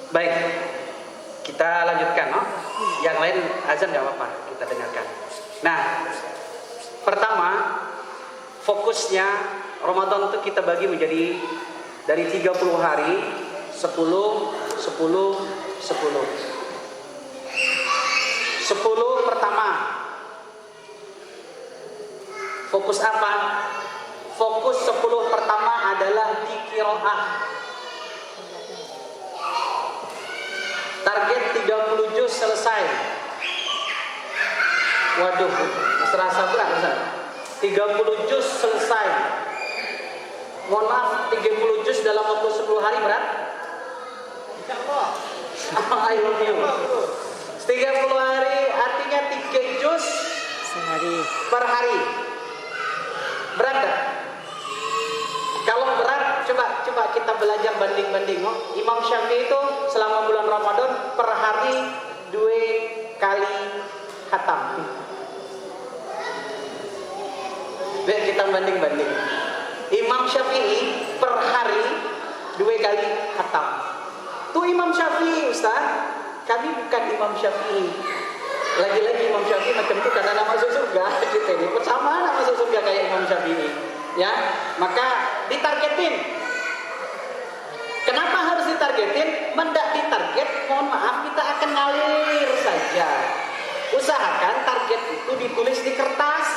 Baik, kita lanjutkan, no? Yang lain azan nggak apa-apa, kita dengarkan. Nah, pertama, fokusnya Ramadan itu kita bagi menjadi dari 30 hari, 10, 10, 10. 10 pertama. Fokus apa? Fokus 10 pertama adalah di qiraah. Target 30 juz selesai. Waduh, serasa berat Ustaz. 30 juz selesai. Mohon maaf, 30 juz dalam waktu 10 hari berat? I love you. 30 hari artinya 3 juz sehari per hari. Berat gak? Kalau berat, coba kita belajar banding-banding. Imam Syafi'i itu selama bulan Ramadan per hari 2 kali khatam. Biar kita banding-banding. Imam Syafi'i per hari 2 kali khatam. Tuh Imam Syafi'i, Ustaz. Kami bukan Imam Syafi'i. Lagi-lagi Imam Syafi'i macam itu karena nama masuk surga. Kita ini persamaan nama masuk surga kayak Imam Syafi'i. Ya, maka ditargetin. Kenapa harus ditargetin? Mendak ditarget, mohon maaf, kita akan ngalir saja. Usahakan target itu ditulis di kertas.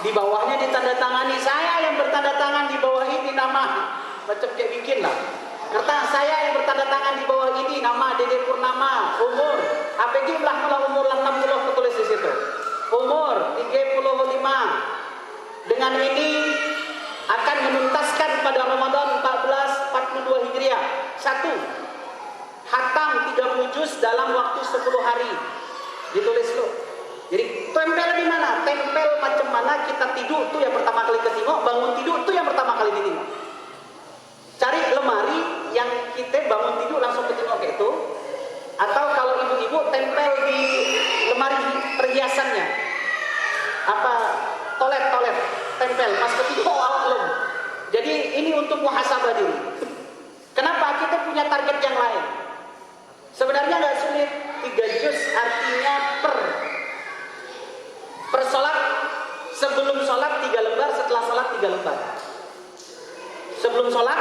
Di bawahnya ditandatangani, saya yang bertanda tangan di bawah ini nama. Macam kayak bikin lah. Kertas saya yang bertanda tangan di bawah ini nama Dede Purnama, umur APG belah mula umur 60 tertulis di situ. Umur 35. Dengan ini akan menuntaskan pada Ramadan 1442 Hijriah. 1. Khatam 30 juz dalam waktu 10 hari. Ditulis lo. Jadi tempel di mana? Tempel macam mana kita tidur tuh yang pertama kali ketengok, bangun tidur tuh yang pertama kali ditengok. Cari lemari yang kita bangun tidur langsung ketengok kayak itu. Atau kalau ibu-ibu tempel di lemari perhiasannya. Apa? Toilet tempel pas ketiga belum. Jadi ini untuk muhasabah diri. Kenapa? Kita punya target yang lain. Sebenarnya nggak sulit. 3 juz artinya per sholat. Sebelum sholat 3 lembar, setelah sholat 3 lembar. Sebelum sholat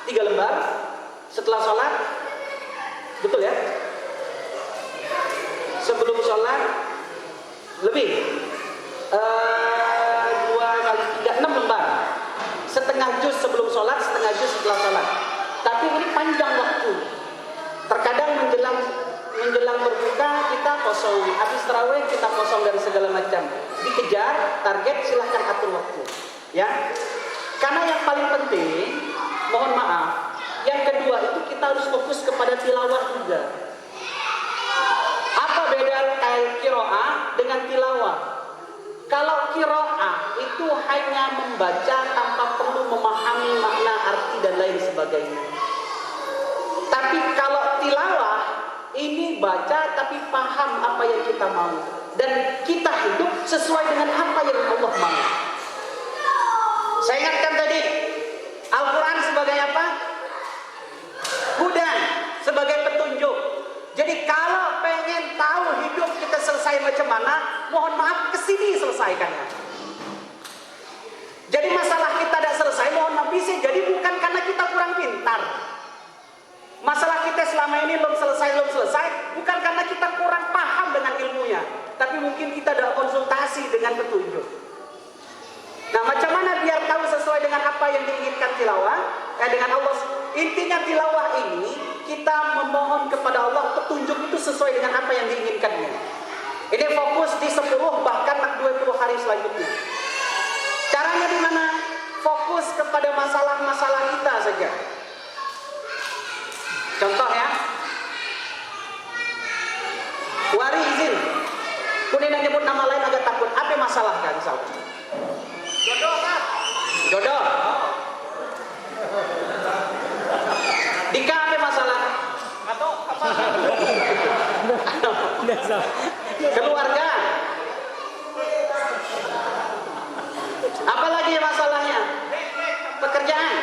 3 lembar, setelah sholat, betul ya? Sebelum sholat lebih. 2 kali 3, 6 lembar. Setengah juz sebelum sholat, setengah juz setelah sholat. Tapi ini panjang waktu. Terkadang menjelang berbuka kita kosong, habis tarawih kita kosong dan segala macam. Dikejar target, silahkan atur waktu. Ya. Karena yang paling penting, mohon maaf, yang kedua itu kita harus fokus kepada tilawah juga. Apa beda qiraah dengan tilawah? Kalau qiraah itu hanya membaca tanpa perlu memahami makna, arti dan lain sebagainya. Tapi kalau tilawah ini baca tapi paham apa yang kita mau dan kita hidup sesuai dengan apa yang Allah mau. Saya ingatkan tadi, Al-Quran sebagai apa? Hudan, sebagai petunjuk. Jadi kalau pengen tahu hidup kita selesai macam mana, mohon maaf kesini selesaikannya. Jadi masalah kita tidak selesai, mohon maaf bisa jadi bukan karena kita kurang pintar. Masalah kita selama ini belum selesai, bukan karena kita kurang paham dengan ilmunya, tapi mungkin kita ada konsultasi dengan petunjuk. Nah, macam mana biar tahu sesuai dengan apa yang diinginkan tilawah? Dengan Allah. Intinya tilawah ini kita memohon kepada Allah petunjuk itu sesuai dengan apa yang diinginkannya. Ini fokus di 10 bahkan 20 hari selanjutnya. Caranya di mana? Fokus kepada masalah-masalah kita saja. Contoh ya. Wari izin. Kemudian nyebut nama lain agak takut. Apa masalah kan misalnya? Jodoh kan? Jodoh. Dika apa masalah? Atau apa? Keluarga. Apalagi masalahnya? Pekerjaan.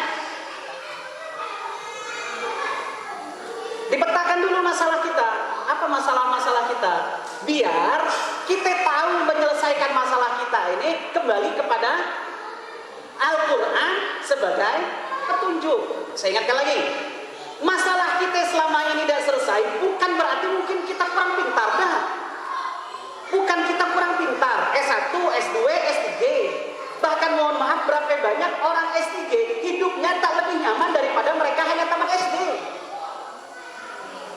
mana masalah kita? Apa masalah-masalah kita? Biar kita tahu menyelesaikan masalah kita ini kembali kepada Al-Quran sebagai petunjuk. Saya ingatkan lagi, masalah kita selama ini tidak selesai bukan berarti mungkin kita kurang pintar, dah. Bukan kita kurang pintar, S1, S2, S3. Bahkan mohon maaf, berapa banyak orang S3 hidupnya tak lebih nyaman daripada mereka hanya tamat SD.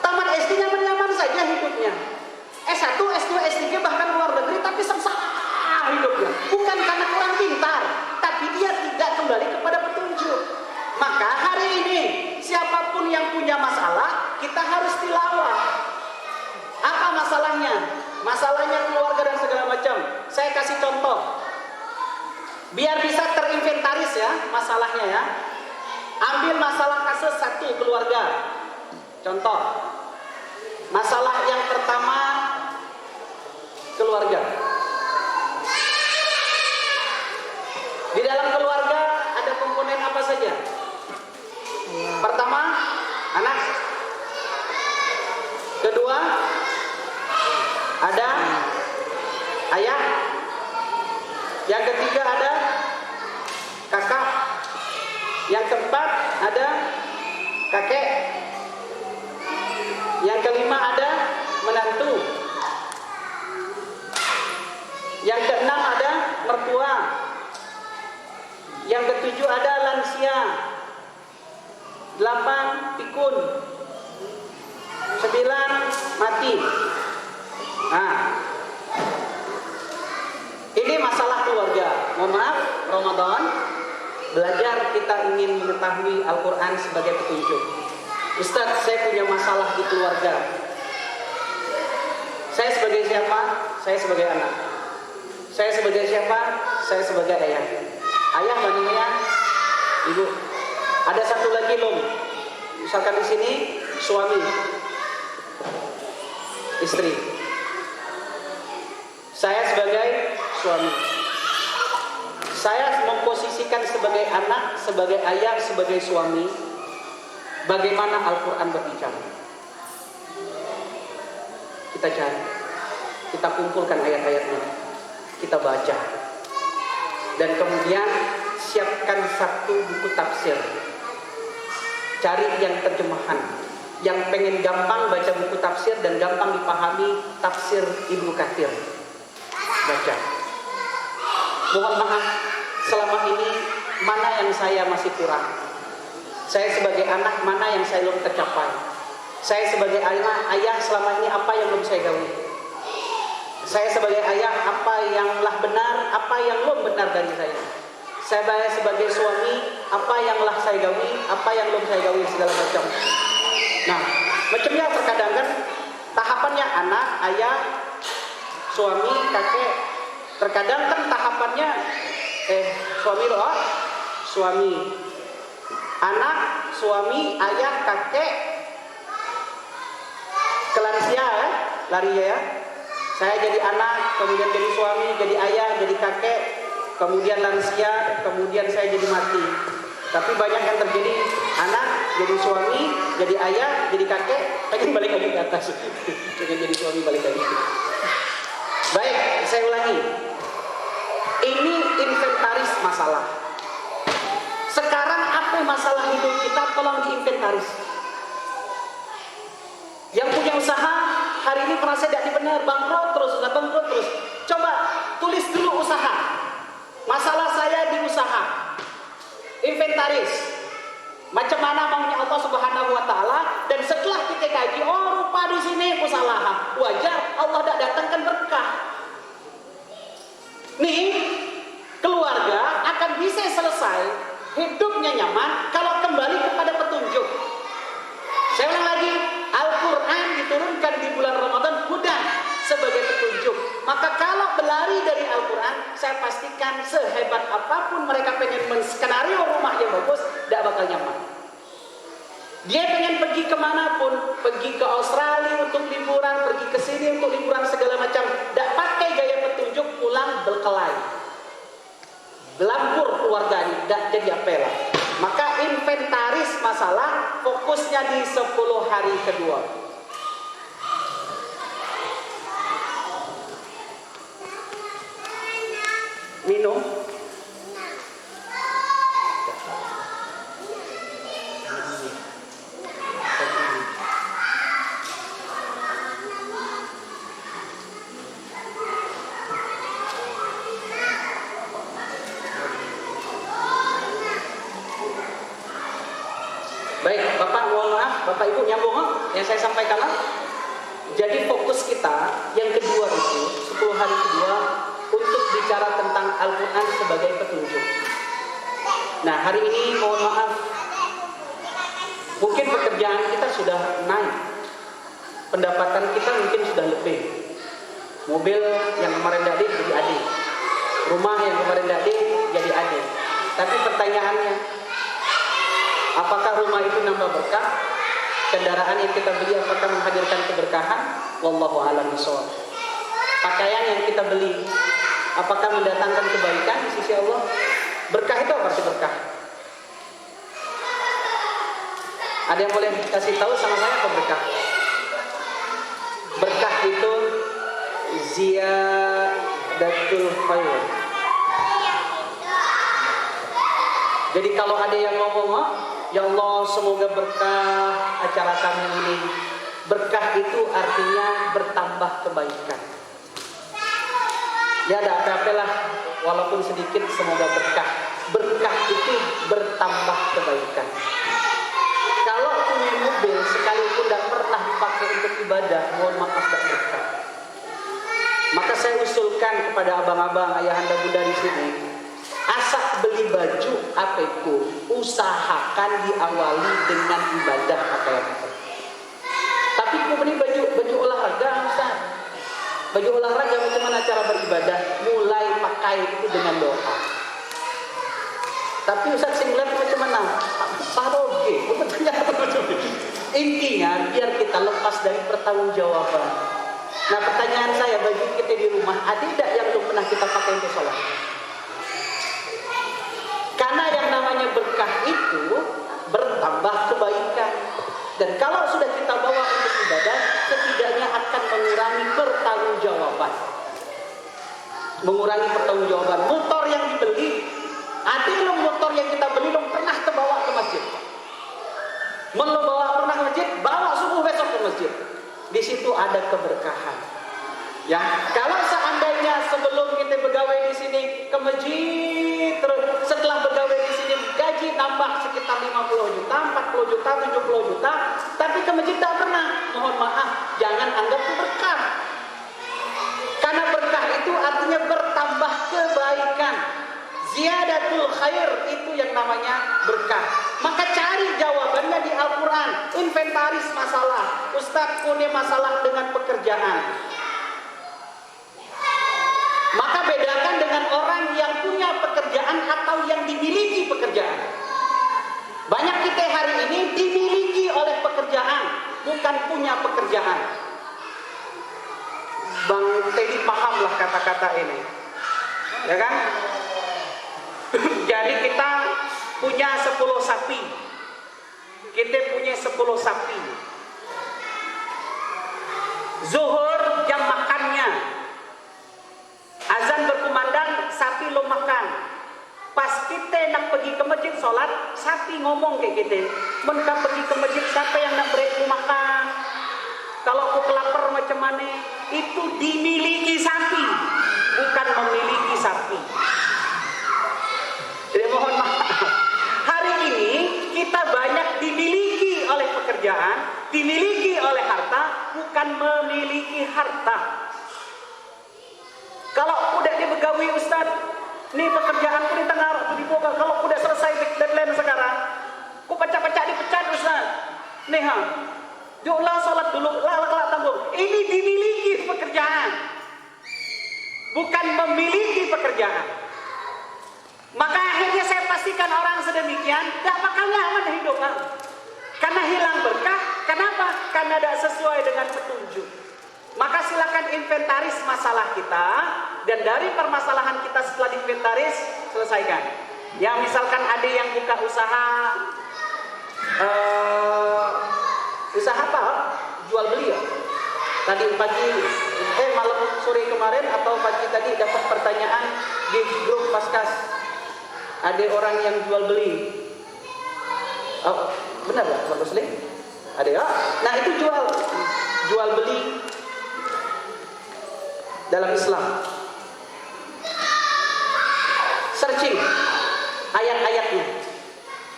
Tamat SD nyaman-nyaman saja hidupnya. S1, S2, S3 bahkan luar negeri tapi sengsara hidupnya. Bukan karena kurang pintar, tapi dia tidak kembali kepada petunjuk. Maka hari ini siapapun yang punya masalah, kita harus tilawah. Apa masalahnya? Masalahnya keluarga dan segala macam. Saya kasih contoh. Biar bisa terinventaris ya masalahnya ya. Ambil masalah kasus satu keluarga. Contoh. Masalah yang pertama keluarga. Di dalam keluarga ada komponen apa saja? Pertama, anak. Kedua, ada ayah. Yang ketiga ada kakak. Yang keempat ada kakek. Yang kelima ada menantu. Yang keenam ada mertua. Yang ketujuh ada lansia. 8 pikun. 9 mati. Nah, ini masalah keluarga. Mohon maaf, Ramadan belajar kita ingin mengetahui Al-Quran sebagai petunjuk. Ustaz, saya punya masalah di keluarga. Saya sebagai siapa? Saya sebagai anak. Saya sebagai siapa? Saya sebagai ayah. Ayah manggilnya ibu. Ada satu lagi lom. Misalkan di sini suami, istri. Saya sebagai suami. Saya memposisikan sebagai anak, sebagai ayah, sebagai suami. Bagaimana Al-Quran berbicara? Kita cari, kita kumpulkan ayat-ayatnya, kita baca, dan kemudian siapkan satu buku tafsir. Cari yang terjemahan, yang pengen gampang baca buku tafsir dan gampang dipahami tafsir Ibnu Katsir. Baca. Mohon maaf, selama ini mana yang saya masih kurang? Saya sebagai anak, mana yang saya belum tercapai? Saya sebagai ayah selama ini apa yang belum saya gawi? Saya sebagai ayah, apa yang lah benar, apa yang belum benar dari saya? Saya sebagai suami, apa yang lah saya gawi, apa yang belum saya gawi, segala macam. Nah, macamnya terkadang kan tahapannya anak, ayah, suami, kakek. Terkadang kan tahapannya suami loh, suami, anak, suami, ayah, kakek, kelansia lari ya. Saya jadi anak, kemudian jadi suami, jadi ayah, jadi kakek, kemudian lansia, kemudian saya jadi mati. Tapi banyak yang terjadi anak, jadi suami, jadi ayah, jadi kakek, pengen balik lagi ke atas. Pengen jadi suami balik lagi. Baik, saya ulangi. Ini inventaris masalah. Sekarang apa masalah hidup kita, tolong diinventaris. Yang punya usaha hari ini merasa tidak benar, bangkrut terus, bangkrut terus. Coba tulis dulu usaha. Masalah saya di usaha. Inventaris. Macam mana maunya Allah Subhanahu wa taala, dan setelah kita kaji, oh rupa di sini usaha. Wajar Allah tidak datangkan berkah. Nih, keluarga akan bisa selesai, hidupnya nyaman kalau kembali kepada petunjuk. Saya ulang lagi, Al-Quran diturunkan di bulan Ramadan hudan sebagai petunjuk. Maka kalau berlari dari Al-Quran, saya pastikan sehebat apapun mereka pengen menskenario rumah yang bagus, tidak bakal nyaman. Dia pengen pergi kemanapun, pergi ke Australia untuk liburan, pergi ke sini untuk liburan segala macam, tidak pakai gaya petunjuk, pulang berkelahi, belambur keluarga ini, tidak jadi apela. Maka inventaris masalah, fokusnya di 10 hari kedua. Bapak Ibu nyambung yang saya sampaikan? Jadi fokus kita yang kedua itu 10 hari kedua untuk bicara tentang Al-Quran sebagai petunjuk. Nah hari ini mohon maaf, mungkin pekerjaan kita sudah naik, pendapatan kita mungkin sudah lebih. Mobil yang kemarin tadi jadi ade, rumah yang kemarin tadi jadi ade. Tapi pertanyaannya, apakah rumah itu nambah berkah? Kendaraan yang kita beli apakah menghadirkan keberkahan? Wallahu a'lam bishawab. Pakaian yang kita beli apakah mendatangkan kebaikan di sisi Allah? Berkah itu apa sih berkah? Ada yang boleh kasih tahu sama saya apa berkah? Berkah itu ziyadatul khair. Jadi kalau ada yang ngomong, ya Allah semoga berkah acara kami ini. Berkah itu artinya bertambah kebaikan. Ya ada apa-apa lah, walaupun sedikit semoga berkah. Berkah itu bertambah kebaikan. Kalau punya mobil sekalipun tidak pernah dipakai untuk ibadah, mohon maaf tidak berkah. Maka saya usulkan kepada abang-abang, ayahanda bunda di sini, asal beli baju apapun, usahakan diawali dengan ibadah pakaian. Tapi mau beli baju olahraga, Ustaz. Baju olahraga macam mana cara beribadah? Mulai pakai itu dengan doa. Tapi Ustaz singlet macam mana? Paroge. Intinya biar kita lepas dari pertanggungjawaban. Nah pertanyaan saya bagi kita di rumah, ada tidak yang belum pernah kita pakai untuk sholat? Karena yang namanya berkah itu bertambah kebaikan. Dan kalau sudah kita bawa untuk ibadah, setidaknya akan mengurangi pertanggungjawaban. Mengurangi pertanggungjawaban. Motor yang dibeli, ada belum motor yang kita beli belum pernah terbawa ke masjid. Belum bawa pernah ke masjid, bawa subuh besok ke masjid. Di situ ada keberkahan. Ya, kalau seandainya sebelum kita bergawe di sini ke masjid, terus setelah bergawe di sini gaji tambah sekitar 50 juta, 40 juta, 70 juta, tapi ke masjid tak pernah. Mohon maaf, jangan anggap itu berkah. Karena berkah itu artinya bertambah kebaikan. Ziyadatul khair itu yang namanya berkah. Maka cari jawabannya di Al-Quran. Inventaris masalah. Ustaz punya masalah dengan pekerjaan. Maka bedakan dengan orang yang punya pekerjaan atau yang dimiliki pekerjaan. Banyak kita hari ini dimiliki oleh pekerjaan, bukan punya pekerjaan. Bang Teddy pahamlah kata-kata ini, ya kan? Jadi kita punya 10 sapi, kita punya 10 sapi. Zuhur jam makannya, azan berkumandang, sapi lo makan. Pas kita nak pergi ke masjid sholat, sapi ngomong kayak kita, "Mentang pergi ke masjid, siapa yang nak beri makan? Kalau aku kelapar macam mana?" Itu dimiliki sapi, bukan memiliki sapi. Jadi mohon maaf, hari ini kita banyak dimiliki oleh pekerjaan, dimiliki oleh harta, bukan memiliki harta. Kalau udah dibegawi Ustaz, nih pekerjaanku di tengah dibuka. Kalau udah selesai deadline sekarang, ku pecah-pecah dipecat Ustaz. Nih Jualah salat dulu, kelak tanggung. Ini dimiliki pekerjaan, bukan memiliki pekerjaan. Maka akhirnya saya pastikan orang sedemikian tidak bakal nyaman hidup. Karena hilang berkah. Kenapa? Karena tidak sesuai dengan petunjuk. Maka silakan inventaris masalah kita, dan dari permasalahan kita setelah inventaris selesaikan. Ya misalkan ada yang buka usaha, usaha apa? Jual beli ya. Tadi pagi, malam sore kemarin atau pagi tadi dapat pertanyaan di grup Paskas. Ada orang yang jual beli. Oh, benar ya, Pak Muslim? Ada ya? Nah itu jual beli dalam Islam. Searching ayat-ayatnya.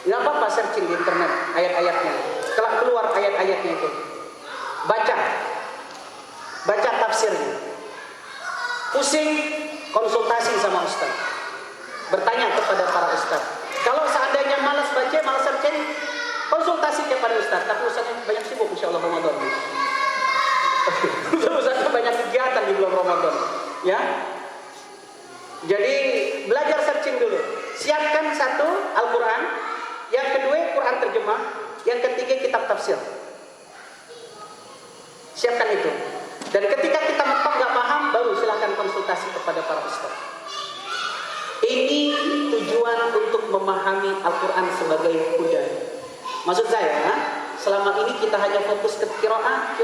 Nggak apa-apa searching di internet ayat-ayatnya. Kalau keluar ayat ayat-ayatnya itu. Baca tafsirnya. Pusing, konsultasi sama ustaz. Bertanya kepada para ustaz. Kalau seandainya malas baca, malas cari, konsultasi kepada ustaz. Tapi ustaznya banyak sibuk, insya Allah Ramadan. Ustaznya banyak kegiatan di bulan Ramadan, ya. Jadi belajar searching dulu. Siapkan satu Al-Quran, yang kedua Quran terjemah, yang ketiga kitab tafsir. Siapkan itu. Dan ketika kita mentok nggak paham, baru silakan konsultasi kepada para ustaz. Ini tujuan untuk memahami Al-Quran sebagai hudan. Maksud saya, selama ini kita hanya fokus ke qiraah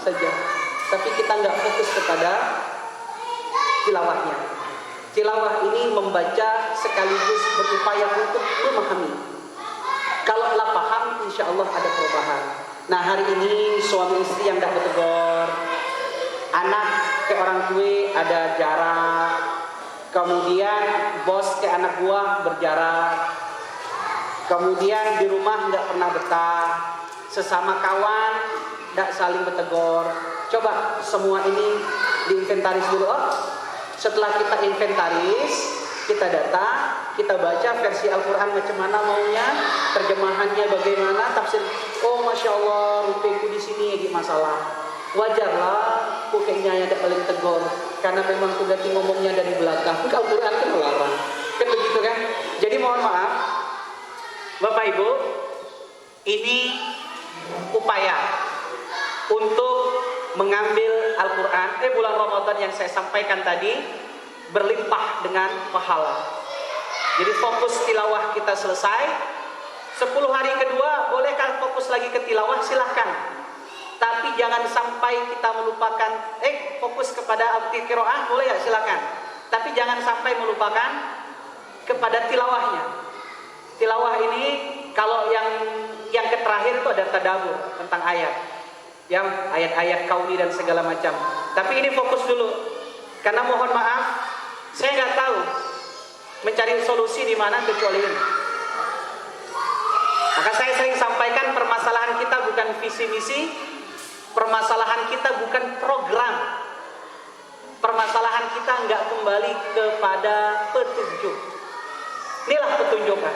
saja. Tapi kita nggak fokus kepada tilawahnya. Tilawah ini membaca sekaligus berupaya untuk memahami. Kalau telah paham, insya Allah ada perubahan. Nah, hari ini suami istri yang tidak bertegur, anak ke orang tua ada jarak, kemudian bos ke anak buah berjarak, kemudian di rumah nggak pernah betah, sesama kawan tidak saling bertegur. Coba semua ini diinventaris dulu. Setelah kita inventaris, kita data, kita baca versi Al-Quran macam mana maunya, terjemahannya bagaimana, tafsir. Oh, masya Allah, rupiahku di sini ada masalah. Wajarlah, aku kayaknya ada paling tegur, karena memang aku ganti ngomongnya dari belakang. Al-Quran kan melarang, kan begitu kan? Jadi mohon maaf, Bapak Ibu, ini upaya untuk mengambil Al-Quran, bulan Ramadan yang saya sampaikan tadi berlimpah dengan pahala. Jadi fokus tilawah kita selesai. 10 hari kedua bolehkah fokus lagi ke tilawah? Silahkan. Tapi jangan sampai kita melupakan fokus kepada qiraah, boleh ya, silakan. Tapi jangan sampai melupakan kepada tilawahnya. Tilawah ini kalau yang terakhir itu ada tadabbur tentang ayat. Yang ayat-ayat kauni dan segala macam. Tapi ini fokus dulu. Karena mohon maaf, saya nggak tahu mencari solusi di mana kecuali ini. Maka saya sering sampaikan, permasalahan kita bukan visi misi, permasalahan kita bukan program, permasalahan kita nggak kembali kepada petunjuk. Inilah petunjuknya.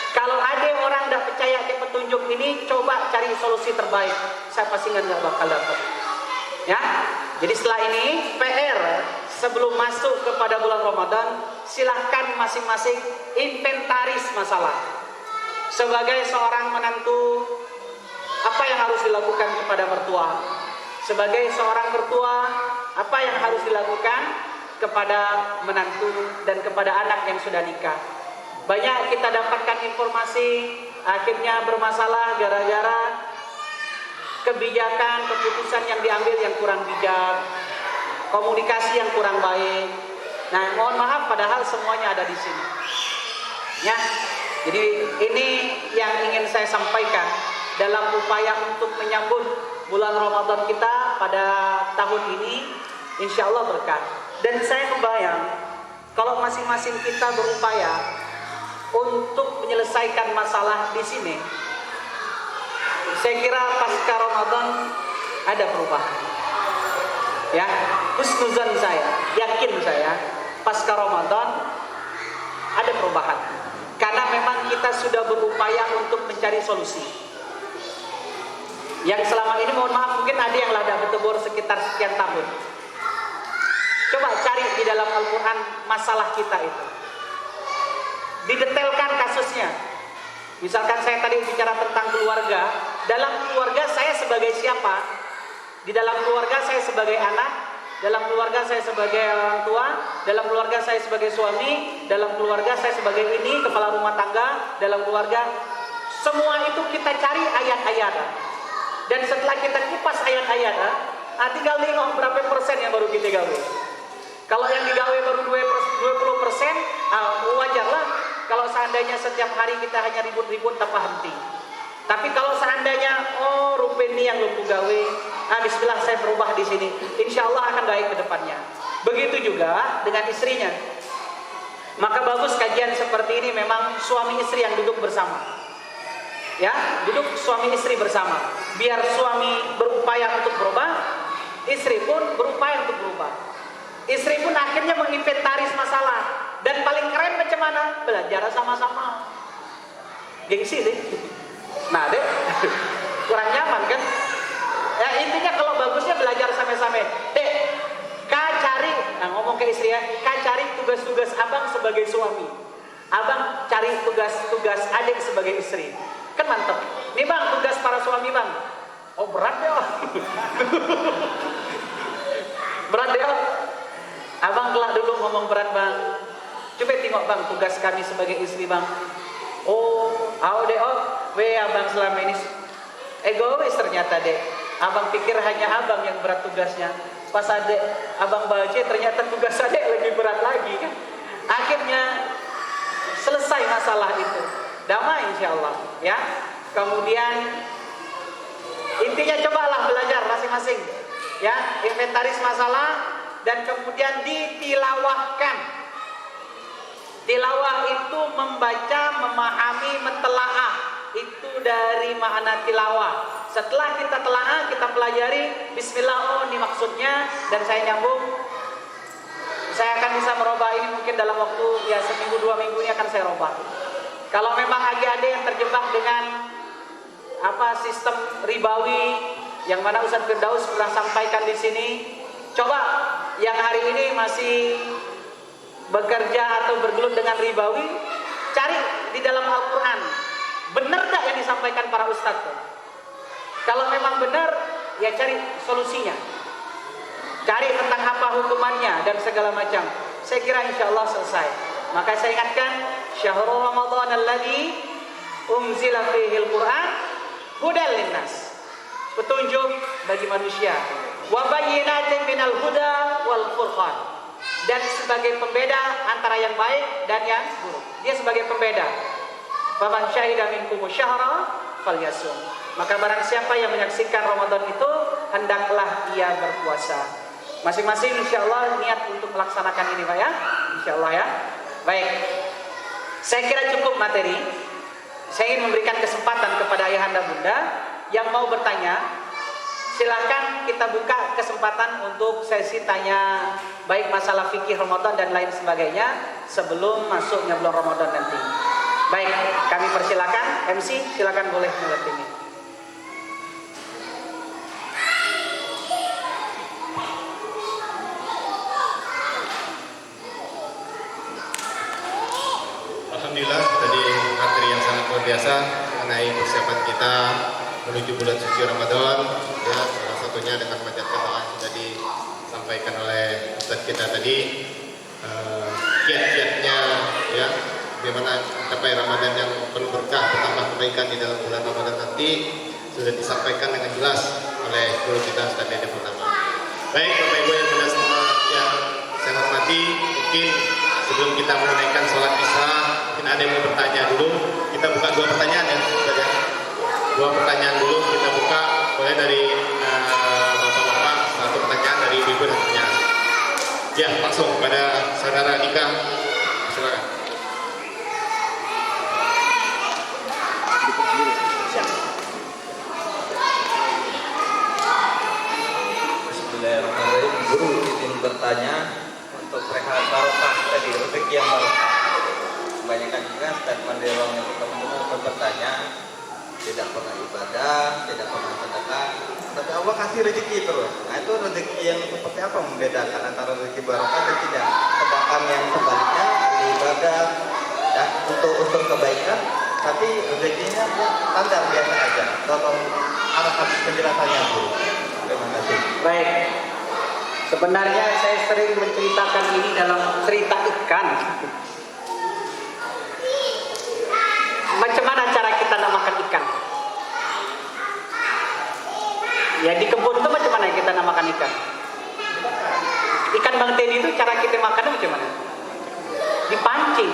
Kalau ada orang tidak percaya ke petunjuk ini, coba cari solusi terbaik. Saya pasti nggak bakal dapat. Ya, jadi setelah ini PR sebelum masuk kepada bulan Ramadan, silahkan masing-masing inventaris masalah. Sebagai seorang menantu, apa yang harus dilakukan kepada mertua? Sebagai seorang mertua, apa yang harus dilakukan kepada menantu dan kepada anak yang sudah nikah? Banyak kita dapatkan informasi, akhirnya bermasalah gara-gara kebijakan, keputusan yang diambil yang kurang bijak, komunikasi yang kurang baik. Nah, mohon maaf, padahal semuanya ada di sini. Ya, jadi ini yang ingin saya sampaikan dalam upaya untuk menyambut bulan Ramadan kita pada tahun ini, insya Allah berkah. Dan saya membayang kalau masing-masing kita berupaya untuk menyelesaikan masalah di sini, saya kira pasca Ramadan ada perubahan. Ya, husnuzan saya, yakin saya, pasca Ramadan ada perubahan. Karena memang kita sudah berupaya untuk mencari solusi. Yang selama ini mohon maaf mungkin ada yang lada bertebur sekitar sekian tahun. Coba cari di dalam Al-Quran masalah kita itu. Didetailkan kasusnya. Misalkan saya tadi bicara tentang keluarga. Dalam keluarga saya sebagai siapa? Di dalam keluarga saya sebagai anak. Dalam keluarga saya sebagai orang tua. Dalam keluarga saya sebagai suami. Dalam keluarga saya sebagai ini, kepala rumah tangga. Dalam keluarga. Semua itu kita cari ayat-ayat. Dan setelah kita kupas ayat-ayat, tinggal tengok berapa persen yang baru kita gawe. Kalau yang digawe baru 20%, wajarlah. Kalau seandainya setiap hari kita hanya ribut-ribut tanpa henti. Tapi kalau seandainya, rupiah ini yang lu gawe, bismillah saya berubah di sini, insya Allah akan baik ke depannya. Begitu juga dengan istrinya. Maka bagus kajian seperti ini memang suami istri yang duduk bersama. Ya, duduk suami istri bersama. Biar suami berupaya untuk berubah, istri pun berupaya untuk berubah. Istri pun akhirnya menginventaris masalah. Dan paling keren macam mana? Belajar sama-sama. Gengsi sih. Nah, deh, kurang nyaman kan? Ya, intinya kalau bagusnya belajar sama-sama. Dek, Kak cari, nah ngomong ke istri ya, Kak cari tugas-tugas abang sebagai suami. Abang cari tugas-tugas adik sebagai istri. Kan mantep. Nih bang, tugas para suami bang. Oh berat deh. Berat deh. Abang kelak dulu ngomong berat bang. Coba tengok bang tugas kami sebagai istri bang. Oh, deh abang selama ini egois ternyata deh. Abang pikir hanya abang yang berat tugasnya. Pas adek abang baca ternyata tugas adek lebih berat lagi kan. Akhirnya selesai masalah itu. Damai insyaallah ya. Kemudian intinya cobalah belajar masing-masing ya, inventaris masalah dan kemudian ditilawahkan. Tilawah itu membaca, memahami, mentelaah. Itu dari makna tilawah. Setelah kita telaah, kita pelajari, bismillah, oh ini maksudnya, dan saya nyambung. Saya akan bisa merubah ini mungkin dalam waktu ya seminggu 2 minggu ini akan saya robah. Kalau memang adik-adik yang terjebak dengan sistem ribawi yang mana Ustaz Firdaus pernah sampaikan di sini, coba yang hari ini masih bekerja atau bergelut dengan ribawi, cari di dalam Al-Quran benar tak yang disampaikan para ustadz. Kalau memang benar, ya cari solusinya, cari tentang apa hukumannya dan segala macam. Saya kira insya Allah selesai. Maka saya ingatkan, syahrul Ramadan alladzi unzila fihil Quran hudal linnas, petunjuk bagi manusia, wa bayyinatin minal huda wal furqan, dan sebagai pembeda antara yang baik dan yang buruk. Dia sebagai pembeda. Faman syahida minkum syahra falyasum. Maka barang siapa yang menyaksikan Ramadan itu, hendaklah ia berpuasa. Masing-masing insyaallah niat untuk melaksanakan ini Pak ya. Insyaallah ya. Baik. Saya kira cukup materi. Saya ingin memberikan kesempatan kepada ayahanda bunda yang mau bertanya. Silakan kita buka kesempatan untuk sesi tanya baik masalah fikih Ramadan dan lain sebagainya sebelum masuknya bulan Ramadan nanti. Baik, kami persilakan MC, silakan boleh melatih. Alhamdulillah, tadi materi yang sangat luar biasa mengenai persiapan kita menuju bulan suci Ramadan, ya, salah satunya dengan panjatkan doa yang sudah disampaikan oleh Ustadz kita tadi, kiat-kiatnya, ya, bagaimana mencapai Ramadan yang penuh berkah, bertambah kebaikan di dalam bulan Ramadan nanti sudah disampaikan dengan jelas oleh guru kita Ustadz Dede Purnama. Baik, Bapak Ibu yang mulia semua yang saya hormati, mungkin sebelum kita menunaikan sholat Isya, mungkin ada yang mau bertanya dulu. Kita buka 2 pertanyaan ya, Ustadz ya. 2 pertanyaan dulu kita buka, boleh dari bapak-bapak, 1 pertanyaan dari ibu dan pertanyaan. Ya, langsung pada saudara Dika, silakan. Bismillahirrahmanirrahim. Guru izin bertanya untuk rehat barokah tadi, rezeki yang barokah. Kebanyakan juga statement di ruang itu teman-teman bertanya, tidak pernah ibadah, tidak pernah sedekah, tapi Allah kasih rezeki terus. Nah itu rezeki yang seperti apa membedakan antara rezeki barokah dan tidak? Sedangkan yang sebaliknya ibadah ya, untuk kebaikan, tapi rezekinya standar biasa aja. Tolong arahkan penjelasannya dulu. Terima kasih. Baik. Sebenarnya saya sering menceritakan ini dalam cerita ikan. Macam mana cara kita nak makan ikan? Ya di kebun itu macam mana kita nak makan ikan? Ikan Bang Teddy itu cara kita makan macam mana? Dipancing.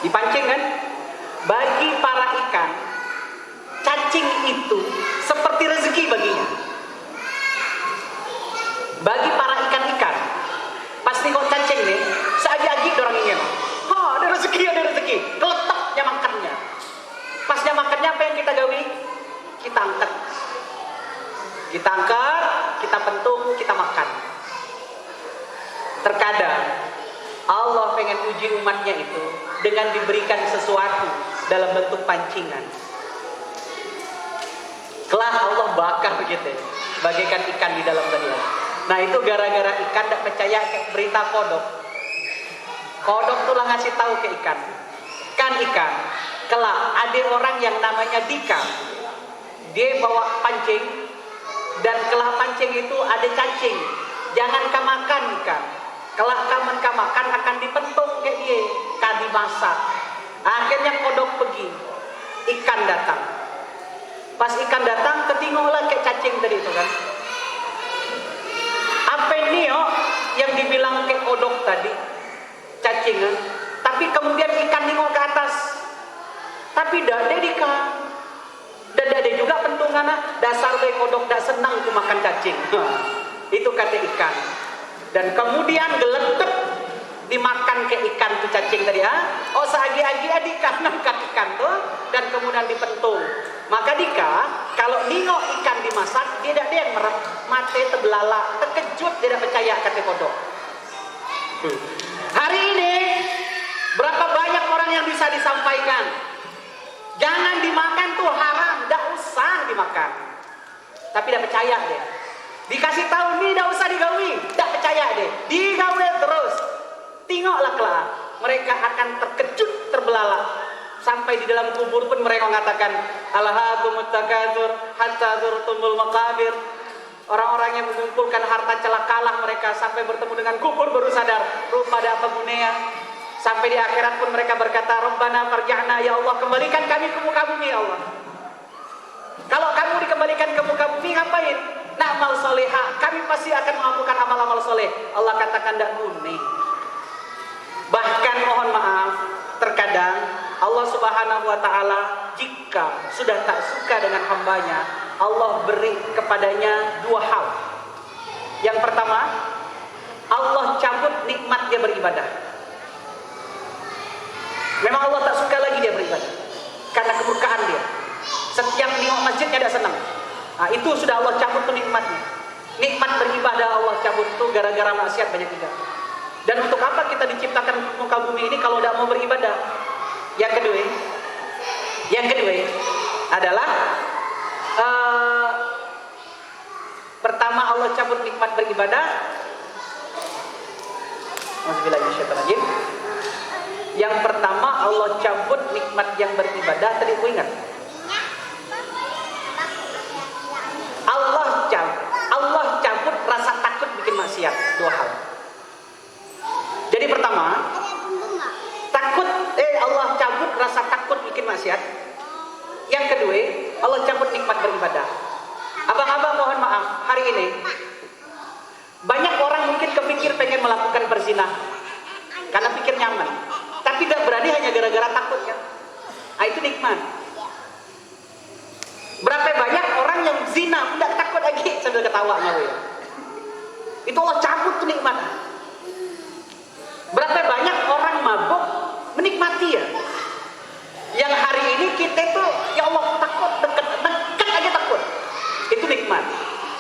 Dipancing kan? Bagi para ikan, cacing itu seperti rezeki baginya. Bagi para ikan-ikan, pasti kok cacing nih, seagi-agi orang ini. Ada rezeki, keletaknya makannya. Pasnya makannya Kita angkat, kita pentung, kita makan. Terkadang Allah pengen uji umatnya itu dengan diberikan sesuatu dalam bentuk pancingan. Kelak Allah bakar begitu, bagaikan ikan di dalam belia. Nah itu gara-gara ikan tidak percaya berita kodok. Kodok tuh lah ngasih tahu ke ikan. Ikan. Kelak ada orang yang namanya Dika. Dia bawa pancing. Dan kelak pancing itu ada cacing. Jangan kau makan ikan. Kelak kau makan akan dipentung ke dia. Kau dimasak. Akhirnya kodok pergi. Ikan datang. Pas ikan datang, ketinggalan kayak cacing tadi itu kan. Apa ini yang dibilang kayak kodok tadi? Cacing kan? Tapi kemudian ikan nengok ke atas. Tapi dah ada ikan. Dan ada juga pentungan dasar dari kodok dak senang ku makan cacing. Itu kata ikan. Dan kemudian geletek dimakan ke ikan tuh cacing tadi Oh seagi-agi ikan ngangkat ikan tuh dan kemudian dipentung. Maka Dika kalau nengok ikan dimasak dia tidak yang merem, mata terbelalak, terkejut dia tidak percaya kata kodok. Hari ini berapa banyak orang yang bisa disampaikan? Jangan dimakan tuh haram, tidak usah dimakan. Tapi tidak percaya dia. Dikasih tahu nih tidak usah digawi, tidak percaya dia. Digawi terus. Tengoklah kelak, mereka akan terkejut, terbelalak. Sampai di dalam kubur pun mereka mengatakan, alhaakumut takatsur hatta zurtumul maqabir. Orang-orang yang mengumpulkan harta celakalah mereka sampai bertemu dengan kubur baru sadar rupa ada apa gunanya. Sampai di akhirat pun mereka berkata, Rabbana farji'na ya Allah, kembalikan kami ke muka bumi ya Allah. Kalau kamu dikembalikan ke muka bumi ngapain? Na'mal solehah, kami pasti akan mengamalkan amal-amal soleh. Allah katakan tidak guni. Bahkan mohon maaf, terkadang Allah Subhanahu wa taala jika sudah tak suka dengan hambanya, Allah beri kepadanya dua hal. Yang pertama, Allah cabut nikmat dia beribadah. Memang Allah tak suka lagi dia beribadah karena kemurkaan dia. Setiap nengok masjidnya tidak senang. Nah, itu sudah Allah cabut tuh nikmatnya. Nikmat beribadah Allah cabut tuh gara-gara maksiat banyak juga. Dan untuk apa kita diciptakan muka bumi ini kalau tidak mau beribadah? Yang kedua adalah pertama Allah cabut nikmat beribadah. Bismillahirrahmanirrahim. Yang pertama Allah cabut nikmat yang beribadah. Tadi aku ingat Allah cabut rasa takut bikin maksiat. Dua hal. Jadi pertama Allah cabut rasa takut bikin maksiat. Yang kedua Allah cabut nikmat beribadah. Abang-abang mohon maaf, hari ini banyak orang mungkin kepikir pengen melakukan perzinahan karena pikir nyaman, tapi tidak berani hanya gara-gara takut kan. Nah, itu nikmat. Berapa banyak orang yang zina tidak takut lagi sambil ketawa ngawe ya. Itu Allah cabut tuh nikmat. Berapa banyak orang mabuk menikmati ya. Yang hari ini kita tuh ya Allah takut, dekat aja takut. Itu nikmat.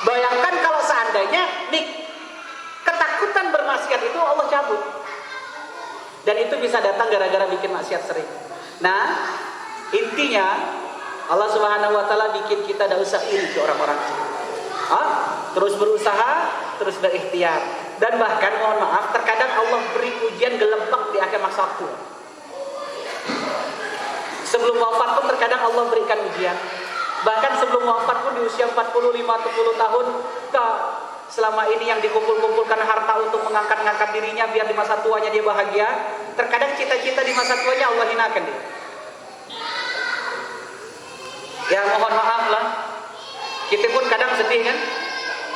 Bayangkan kalau seandainya ketakutan bermaksiat itu Allah cabut. Dan itu bisa datang gara-gara bikin maksiat sering. Nah, intinya Allah Subhanahu wa taala bikin kita tidak usah iri ke orang-orang. Terus berusaha, terus berikhtiar. Dan bahkan mohon maaf, terkadang Allah beri ujian gelembak di akhir masa waktu. Sebelum wafat pun terkadang Allah berikan ujian. Bahkan sebelum wafat pun di usia 45-40 tahun, selama ini yang dikumpul-kumpulkan harta untuk mengangkat-ngangkat dirinya biar di masa tuanya dia bahagia, terkadang cita-cita di masa tuanya Allah hinakan dia. Ya mohon maaf lah, kita pun kadang sedih kan.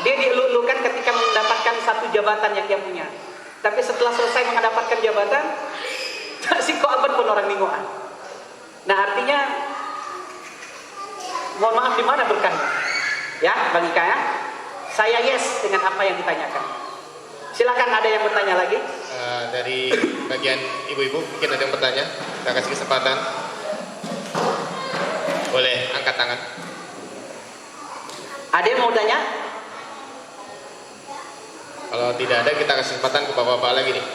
Dia dielulukan ketika mendapatkan satu jabatan yang dia punya, tapi setelah selesai mendapatkan jabatan, si koaban pun orang ningoan. Nah artinya, mohon maaf di mana berkahnya? Ya Bang Ika ya. Saya yes dengan apa yang ditanyakan. Silakan ada yang bertanya lagi. Dari bagian ibu-ibu mungkin ada yang bertanya. Kita kasih kesempatan. Boleh angkat tangan. Ada yang mau tanya? Kalau tidak ada, kita kasih kesempatan ke bapak-bapak lagi nih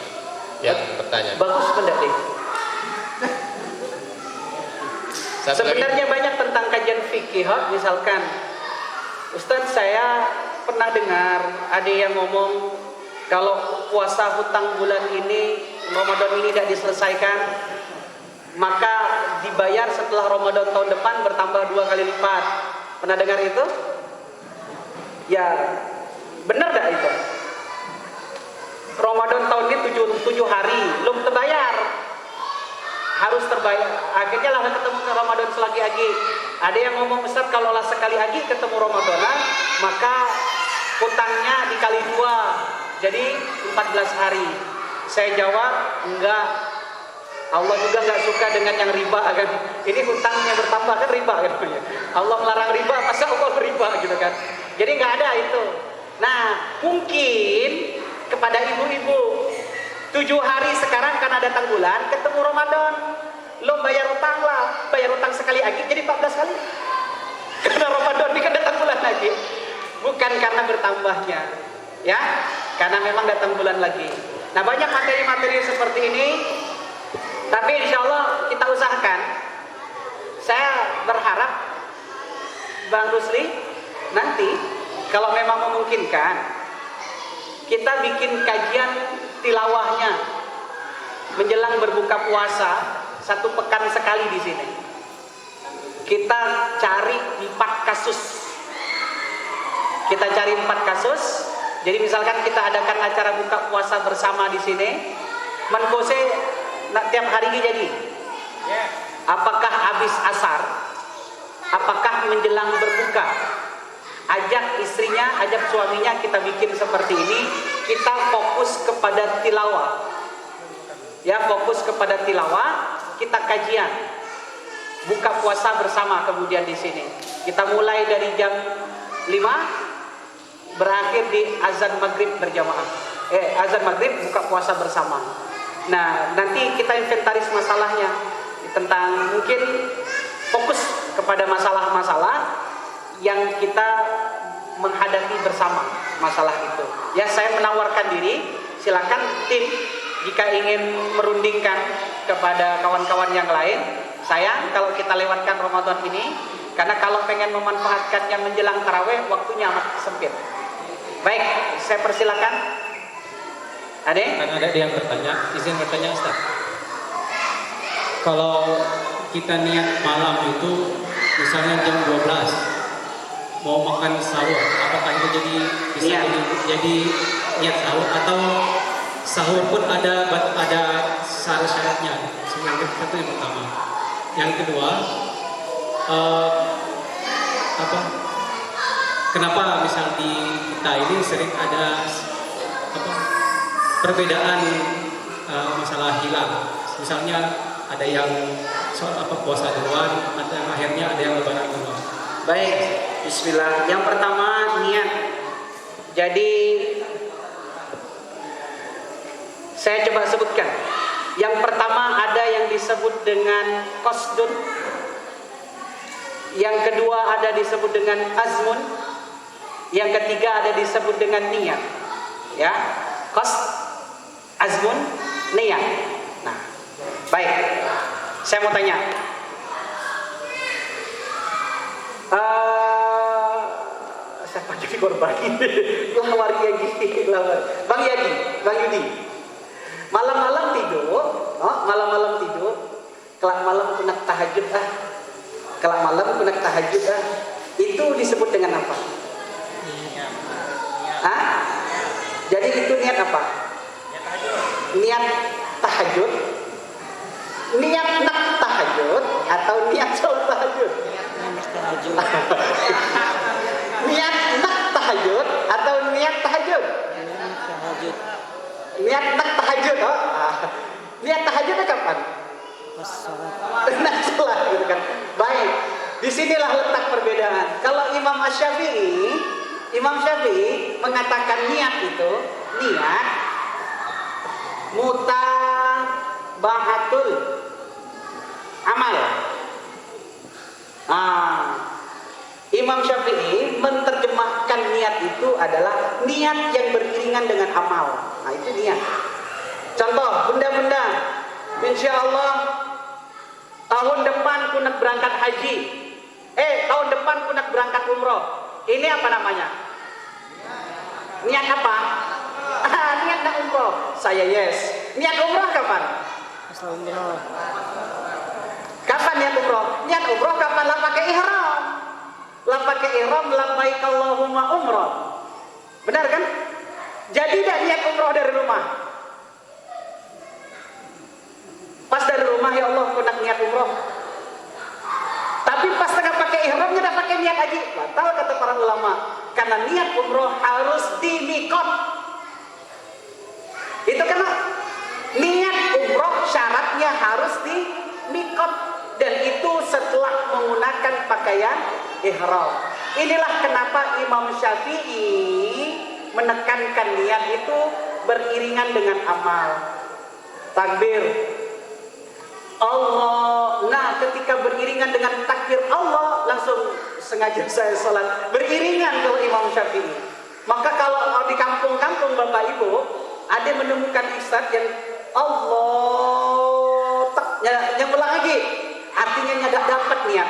yang bertanya. Bagus pendak deh. Satu Sebenarnya lagi. banyak tentang kajian fikih. Misalkan, Ustadz, saya pernah dengar ada yang ngomong kalau puasa hutang bulan ini, Ramadan ini tidak diselesaikan, maka dibayar setelah Ramadan tahun depan bertambah 2 kali lipat. Pernah dengar itu? Ya, benar tak itu? Ramadan tahun ini 7 hari, belum terbayar. Harus terbayar. Akhirnya lah ketemu ke Ramadan selagi lagi. Ada yang ngomong, Ustaz, kalau lah sekali lagi ketemu Ramadanan, maka hutangnya dikali 2, jadi 14 hari. Saya jawab, enggak. Allah juga enggak suka dengan yang riba kan. Ini hutangnya bertambah kan riba kan. Allah melarang riba, masa Allah riba gitu kan. Jadi enggak ada itu. Nah, mungkin kepada ibu-ibu 7 hari sekarang karena datang bulan, ketemu Ramadan, lo bayar utang lah, bayar utang sekali lagi jadi 14 kali. Karena Ramadan ini kan datang bulan lagi, bukan karena bertambahnya, ya, karena memang datang bulan lagi. Nah, banyak materi-materi seperti ini, tapi insya Allah kita usahakan. Saya berharap Bang Rusli nanti kalau memang memungkinkan, kita bikin kajian tilawahnya menjelang berbuka puasa 1 pekan sekali di sini. Kita cari 4 kasus. Kita cari 4 kasus. Jadi misalkan kita adakan acara buka puasa bersama di sini, menkose tiap hari ini jadi. Apakah habis asar? Apakah menjelang berbuka? Ajak istrinya, ajak suaminya, kita bikin seperti ini. Kita fokus kepada tilawah. Ya, fokus kepada tilawah, kita kajian. Buka puasa bersama kemudian di sini. Kita mulai dari jam 5 berakhir di azan maghrib berjamaah. Azan maghrib buka puasa bersama. Nah, nanti kita inventaris masalahnya tentang mungkin fokus kepada masalah-masalah yang kita menghadapi bersama masalah itu. Ya, saya menawarkan diri, silakan tim jika ingin merundingkan kepada kawan-kawan yang lain. Sayang kalau kita lewatkan Ramadan ini, karena kalau pengen memanfaatkannya menjelang tarawih waktunya amat sempit. Baik, saya persilakan. Ada? Kan ada yang bertanya, izin bertanya Ustaz. Kalau kita niat malam itu misalnya jam 12 mau makan sahur, apakah itu bisa jadi niat sahur atau sahur pun ada syarat-syaratnya? Itu yang pertama. Yang kedua, kenapa misal di kita ini sering ada perbedaan masalah hilal? Misalnya ada yang puasa duluan, ada yang akhirnya ada yang lebaran duluan. Baik, bismillah. Yang pertama, niat. Jadi saya coba sebutkan. Yang pertama ada yang disebut dengan qasdun. Yang kedua ada disebut dengan azmun. Yang ketiga ada disebut dengan niat. Ya, qasd, azmun, niat. Nah, baik. Saya mau tanya. Siapa jadi korban? Lawar Yagi, Bang Yudi. Malam-malam tidur, kelak malam kunak tahajud itu disebut dengan apa? Jadi itu niat apa? Niat tahajud. Niat nak tahajud atau niat sholat tahajud? Niat nak tahajud atau niat tahajud? Niat nak tahajud, niat tahajudnya kapan? Nah, salah gitu kan. Baik, disinilah letak perbedaan. Kalau Imam Syafi'i mengatakan niat itu niat mutabahatul amal. Imam Syafi'i menerjemahkan niat itu adalah niat yang beriringan dengan amal. Nah itu niat. Contoh, bunda-bunda, insya Allah tahun depan ku nak berangkat haji. Tahun depan ku nak berangkat umroh. Ini apa namanya? Niat apa? Niat nak umroh. Saya yes. Niat umroh kapan? Kapan niat umroh? Niat umroh kapan? Lah pakai ihram. Lah pakai ihram, labbaik Allahumma umroh. Benar kan? Jadi dah niat umroh dari rumah. Pas dari rumah, ya Allah aku nak niat umroh. Tapi pas tengah pakai ihramnya dah pakai niat haji. Batal kata para ulama. Karena niat umroh harus di mikot. Itu karena niat umroh syaratnya harus di mikot. Dan itu setelah menggunakan pakaian ihram. Inilah kenapa Imam Syafi'i menekankan niat itu beriringan dengan amal. Takbir Allah. Nah, ketika beriringan dengan takbir Allah, langsung sengaja saya sholat beriringan kalau Imam Syafi'i. Maka kalau di kampung-kampung Bapak Ibu ada menemukan ustadz yang Allah yang ulang lagi, artinya tidak dapat niat.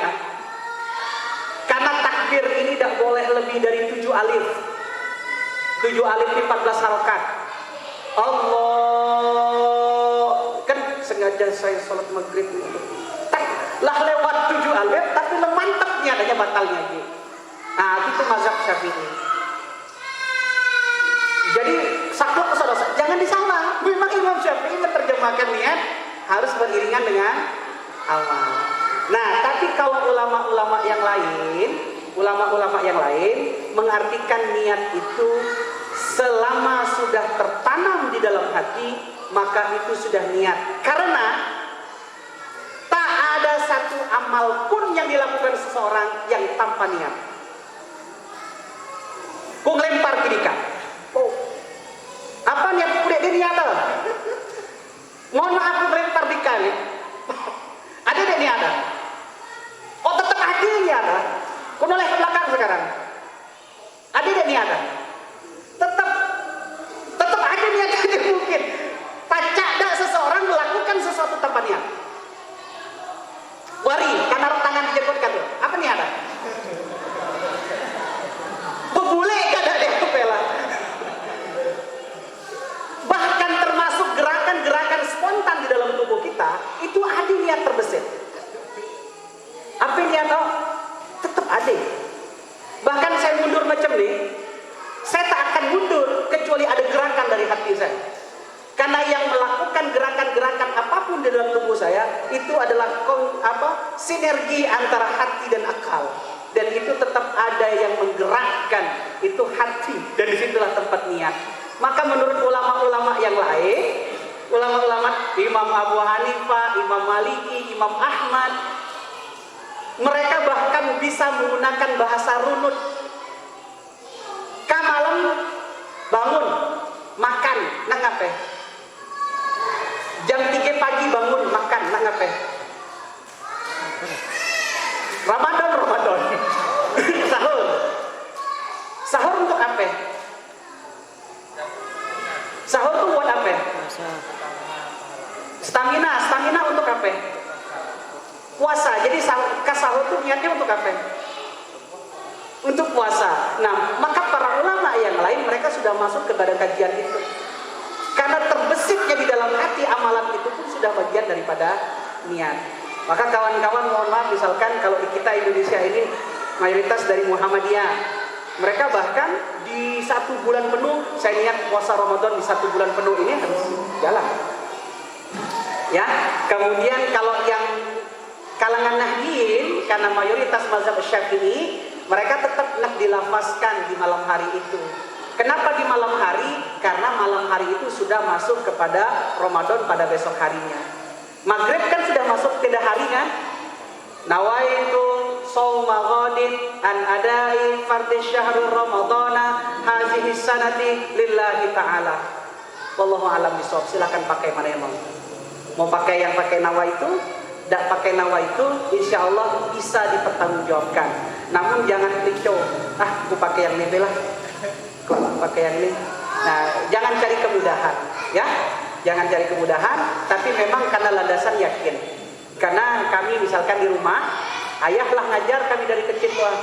Karena takbir ini tidak boleh lebih dari 7 alif. 7 alif di 14 harokat. Allah, kan sengaja saya sholat maghrib lah lewat 7 alif, tapi mantap niatnya batalnya gitu. Nah itu mazhab Syafi'i. Jadi saklek saudara, jangan disalah. Memang Imam Syafi'i menerjemahkan niat harus beriringan dengan amal. Nah, tapi kalau ulama-ulama yang lain mengartikan niat itu selama sudah tertanam di dalam hati, maka itu sudah niat. Karena tak ada satu amal pun yang dilakukan seseorang yang tanpa niat. Ku ngelempar kidika. Apa niat kuliah dia niat? Mohon maaf, aku ngelempar di kali. Ada dek niat? Oh tetap ada niat. Ku noleh ke belakang sekarang. Ada dek niat? Tetap ada niat aja mungkin. Pacak dah seseorang melakukan sesuatu tanpa niat. Wari, karena tangan dijemput kata. Apa niat? Bebule kada dek kepala. Bahkan termasuk gerakan-gerakan spontan di dalam tubuh kita itu ada niat terbesit. Apa niat tau? Tetap ada. Bahkan saya mundur macam ni, saya tak akan mundur kecuali ada gerakan dari hati saya. Karena yang melakukan gerakan-gerakan apapun di dalam tubuh saya itu adalah sinergi antara hati dan akal. Dan itu tetap ada yang menggerakkan, itu hati. Dan disitulah tempat niat. Maka menurut ulama-ulama yang lain, ulama-ulama Imam Abu Hanifah, Imam Maliki, Imam Ahmad, mereka bahkan bisa menggunakan bahasa runut. Malam bangun, makan, nak ngape? Jam 3 pagi bangun, makan, nak ngape? Ramadan. Sahur untuk apa? Sahur itu buat apa? Stamina untuk apa? Puasa. Jadi sahur itu niatnya untuk apa? Untuk puasa. Nah, maka para ulama yang lain mereka sudah masuk kepada kajian itu. Karena terbesitnya di dalam hati amalan itu pun sudah bagian daripada niat. Maka kawan-kawan mohon maaf, misalkan kalau di kita Indonesia ini mayoritas dari Muhammadiyah, mereka bahkan di 1 bulan penuh, saya niat puasa Ramadan di 1 bulan penuh ini harus jalan. Ya, kemudian kalau yang kalangan Nahdiyin, karena mayoritas mazhab Syafi'i, mereka tetap nak dilafazkan di malam hari itu. Kenapa di malam hari? Karena malam hari itu sudah masuk kepada Ramadan pada besok harinya. Maghrib kan sudah masuk pada hari kan? Nawaitu shauma ghadin an adai fardhi syahrul ramadhana hadhihi sanati lillahi ta'ala. Wallahu a'lam bishawab. Silakan pakai mana yang mau. Mau pakai yang pakai nawaitu, tidak pakai nawaitu, insya Allah bisa dipertanggungjawabkan. Namun jangan pico, aku pakai yang ini lah, kok pakai yang ini. Nah, jangan cari kemudahan, ya. Jangan cari kemudahan, tapi memang karena landasan yakin. Karena kami misalkan di rumah, ayahlah ngajar kami dari kecil tuh.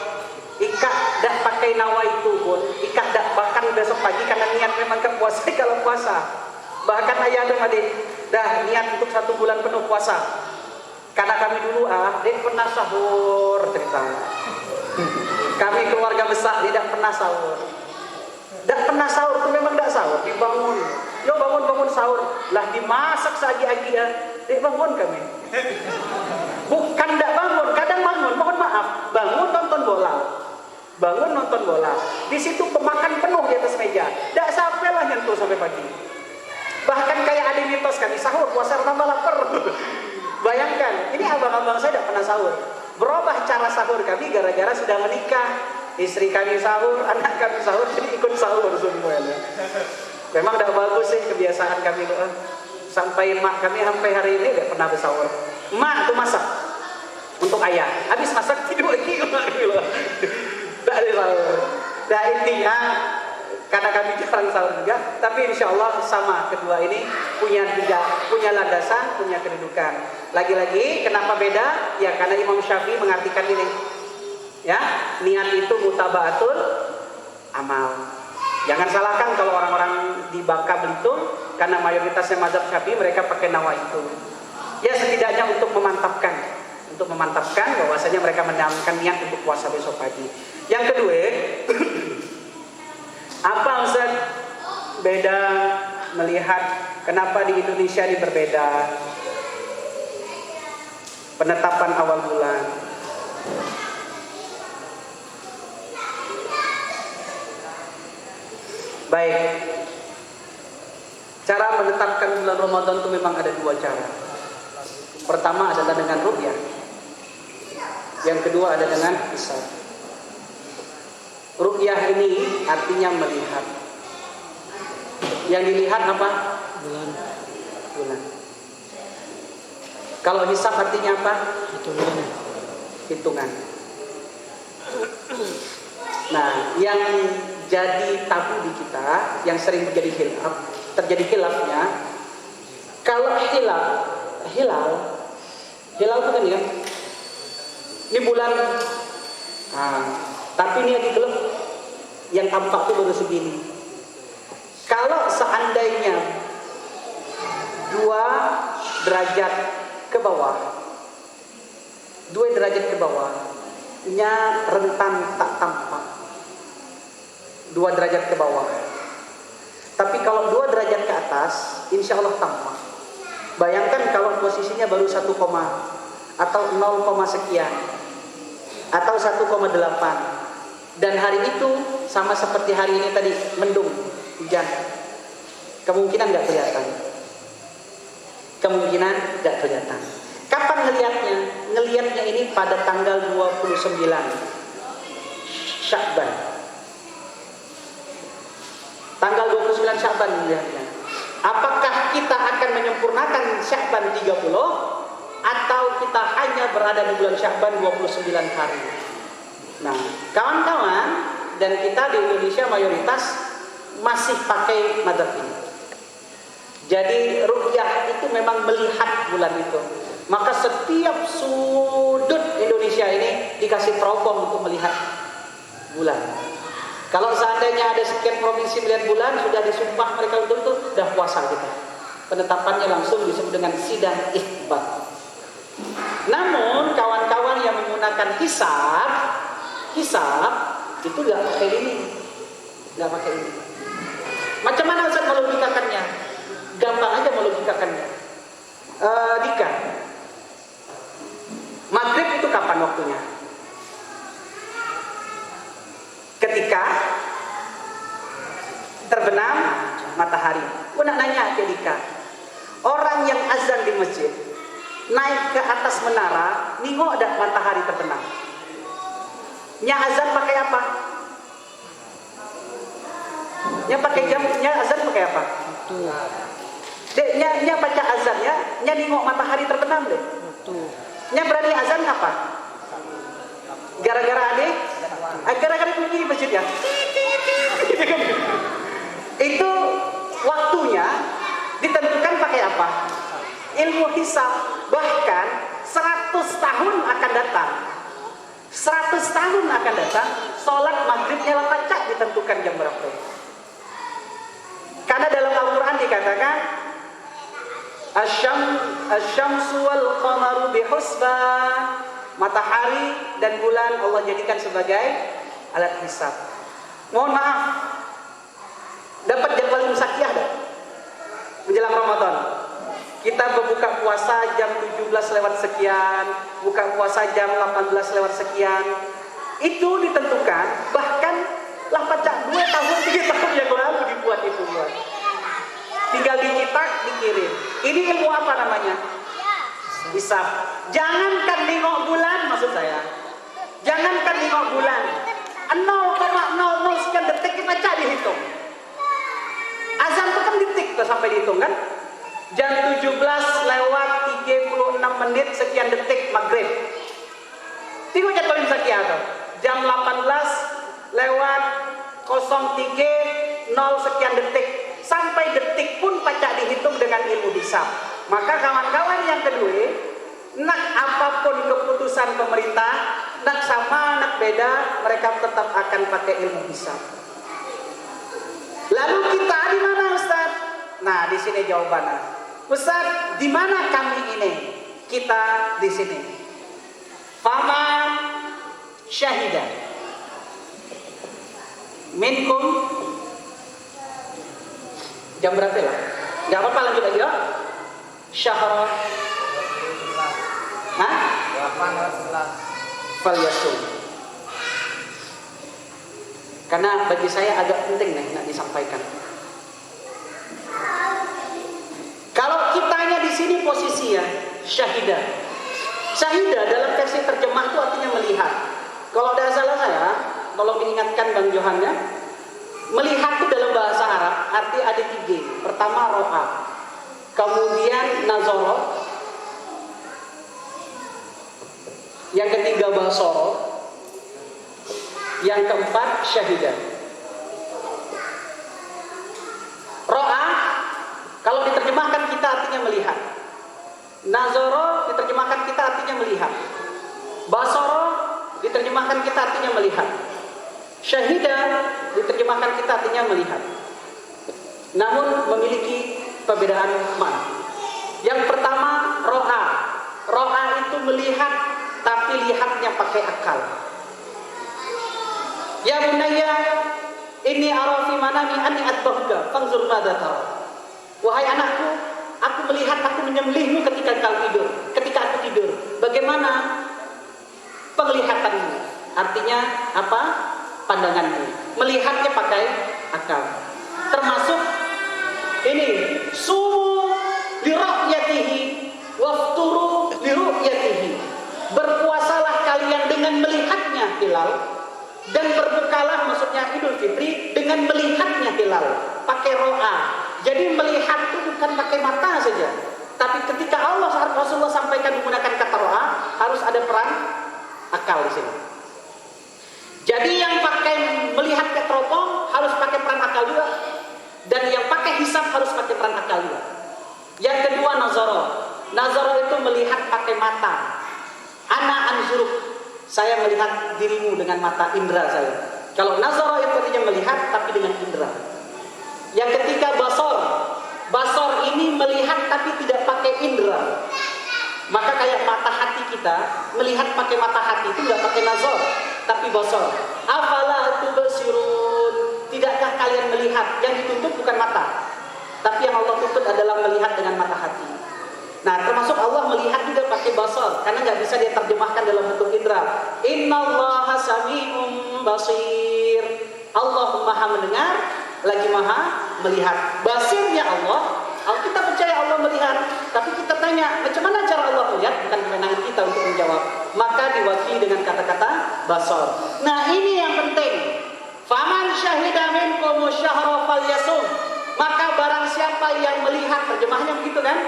Ikat dak pakai nawa itu pun, ikat dak bahkan besok pagi karena niat memang ke puasa kalau puasa. Bahkan ayah dan adik, dah niat untuk 1 bulan penuh puasa. Karena kami dulu dek pernah sahur cerita. Kami keluarga besar tidak pernah sahur. Tidak pernah sahur tuh memang tidak sahur, dibangun. Yo bangun sahur, lah dimasak sagi-agi ya. Dek bangun kami. Bukan tidak bangun, kadang bangun, mohon maaf, bangun nonton bola. Bangun nonton bola. Di situ pemakan penuh di atas meja. Tidak sampai lah nyentuh sampai pagi. Bahkan kayak ada mitos kami sahur puasa tambah lapar. Bayangkan, ini abang-abang saya tidak pernah sahur. Berubah cara sahur kami gara-gara sudah menikah. Istri kami sahur, anak kami sahur, jadi ikut sahur semuanya. Memang tidak bagus sih kebiasaan kami. Sampai mak kami sampai hari ini tidak pernah bersahur. Mak tuh masak untuk ayah. Habis masak tidur lagi. Tidak ada sahur. Nah intinya karena kami jarang sahur juga, tapi insya Allah sama kedua ini punya landasan, punya kedudukan. Lagi-lagi kenapa beda? Ya karena Imam Syafi'i mengartikan ini. Ya, niat itu mutabaatul amal. Jangan salahkan kalau orang-orang di Bangka Belitung, karena mayoritasnya mazhab Syafi'i mereka pakai nawa itu. Ya setidaknya untuk memantapkan bahwasanya mereka menjalankan niat untuk puasa besok pagi. Yang kedua, apa Ustaz beda melihat kenapa di Indonesia ini berbeda penetapan awal bulan? Baik, cara menetapkan bulan Ramadan itu memang ada 2 cara. Pertama adalah dengan ru'yah, yang kedua ada dengan hisab. Ru'yah ini artinya melihat. Yang dilihat apa? Bulan. Kalau hisab artinya apa? Hitungan. Nah, yang jadi tabu di kita, yang sering terjadi khilafnya, kalau hilal itu kan ya, ini bulan, tapi ini lagi gelap, yang tampak itu baru segini. Kalau seandainya 2 derajat ke bawah, 2 derajat ke bawahnya rentan tak tampak. 2 derajat ke bawah. Tapi kalau 2 derajat ke atas, insya Allah tampak. Bayangkan kalau posisinya baru 1, atau 0, sekian, atau 1,8. Dan hari itu sama seperti hari ini tadi, mendung, hujan. Kemungkinan nggak kelihatan. Kapan ngelihatnya? Ngelihatnya ini pada tanggal 29 Sya'ban. Tanggal 29 Sya'ban melihatnya. Apakah kita akan menyempurnakan Sya'ban 30 atau kita hanya berada di bulan Sya'ban 29 hari? Nah, kawan-kawan dan kita di Indonesia mayoritas masih pakai mazhab ini. Jadi ru'yah itu memang melihat bulan itu. Maka setiap sudut Indonesia ini dikasih teropong untuk melihat bulan. Kalau seandainya ada sekian provinsi melihat bulan, sudah disumpah mereka untuk itu, sudah puasa kita. Penetapannya langsung disebut dengan sidang ikhbar. Namun kawan-kawan yang menggunakan hisab itu nggak pakai ini. Macam mana Ustaz melogikakannya? Gampang aja melogikakannya. Dika, maghrib itu kapan waktunya? Ketika terbenam matahari. Aku nak nanya ke Dika, orang yang azan di masjid naik ke atas menara, nengok ada matahari terbenam. Nya azan pakai apa? Nya pakai jam, nya azan pakai apa? Dek, nya baca azannya, nya nengok matahari terbenam deh. Nya berani azan apa? Gara-gara adik, gara-gara bunyi masjidnya. Itu waktunya ditentukan pakai apa? Ilmu hisab. Bahkan 100 tahun akan datang. 100 tahun akan datang, sholat maghribnya lapacak ditentukan jam berapa. Karena dalam Al-Quran dikatakan Asyamsu wal qamaru bihusban. Matahari dan bulan Allah jadikan sebagai alat hisab. Mohon maaf, dapat jadwal imsakiyah dah menjelang Ramadan. Kita berbuka puasa jam 17 lewat sekian, buka puasa jam 18 lewat sekian. Itu ditentukan, bahkan lah pacak 2 tahun 3 tahun yang lalu dibuat itu buat. Tinggal dicetak, dikirim. Ini ilmu apa namanya? Hisab. Jangankan nengok bulan, maksud saya. Jangankan nengok bulan. 0,00 sekian detik kita dihitung. Azan itu kan detik tuh sampai dihitung kan? Jam 17 lewat 36 menit sekian detik maghrib. Tengok jadwal imsakiyah tuh. Jam 18 lewat 03 0 sekian detik. Sampai detik pun pacak dihitung dengan ilmu hisab. Maka kawan-kawan yang kedua, nak apapun keputusan pemerintah, nak sama, nak beda, mereka tetap akan pakai ilmu hisab. Lalu kita di mana, Ustaz? Nah, di sini jawabannya. Ustaz, di mana kami ini? Kita di sini. Faman syahida minkum. Jam berapa lah? Gak apa-apa, lanjut lagi ya. Syahrul. Hah? 811. Falyasum. Karena bagi saya agak penting nih nak disampaikan. Kalau kitanya di sini posisi ya syahidah. Syahidah dalam versi terjemah itu artinya melihat. Kalau ada salah saya, tolong diingatkan Bang Johannya. Melihat itu dalam bahasa Arab arti ada 3. Pertama ro'a, kemudian nazoro, yang ketiga basoro, yang keempat syahidah. Ro'a kalau diterjemahkan kita artinya melihat. Nazoro diterjemahkan kita artinya melihat. Basoro diterjemahkan kita artinya melihat. Syahidah diterjemahkan kita artinya melihat. Namun memiliki perbedaan makna. Yang pertama ro'a. Ro'a itu melihat, tapi lihatnya pakai akal. Ya bunayya, inni ara fi manami anni atba'uka fanzur madza tara. Wahai anakku, aku melihat aku menyembelihmu ketika kau tidur. Ketika aku tidur, bagaimana penglihatanmu? Artinya apa? Pandanganmu. Melihatnya pakai akal. Termasuk ini, sumu li ru'yatihi wafturu li ru'yatihi. Berpuasalah kalian dengan melihatnya hilal, dan berbukalah, maksudnya Idul Fitri, dengan melihatnya hilal, pakai ro'a. Jadi melihat itu bukan pakai mata saja, tapi ketika Allah Rasulullah sampaikan menggunakan kata ro'a, harus ada peran akal di sini. Jadi yang pakai melihat ke teropong harus pakai peran akal juga, dan yang pakai hisab harus pakai peran akal juga. Yang kedua nazaro. Nazaro itu melihat pakai mata. Ana anzuruk, saya melihat dirimu dengan mata indera saya. Kalau nazaro itu artinya melihat tapi dengan indera. Yang ketiga basor. Basor ini melihat tapi tidak pakai indera. Maka kayak mata hati kita, melihat pakai mata hati itu tidak pakai nazar, tapi basor. Afala tubsirun. Tidakkah kalian melihat? Yang dituntut bukan mata, tapi yang Allah tuntut adalah melihat dengan mata hati. Nah, termasuk Allah melihat juga pakai basar, karena nggak bisa dia terjemahkan dalam bentuk indera. Innallaha sami'un basir. Allah Maha mendengar, lagi Maha melihat. Basirnya Allah. Kalau kita percaya Allah melihat, tapi kita tanya, macam mana cara Allah melihat? Bukan kewenangan kita untuk menjawab. Maka diwakili dengan kata-kata basar. Nah, ini yang penting. Faman syahida minkum syahra falyasum. Maka barang siapa yang melihat, terjemahnya begitu kan?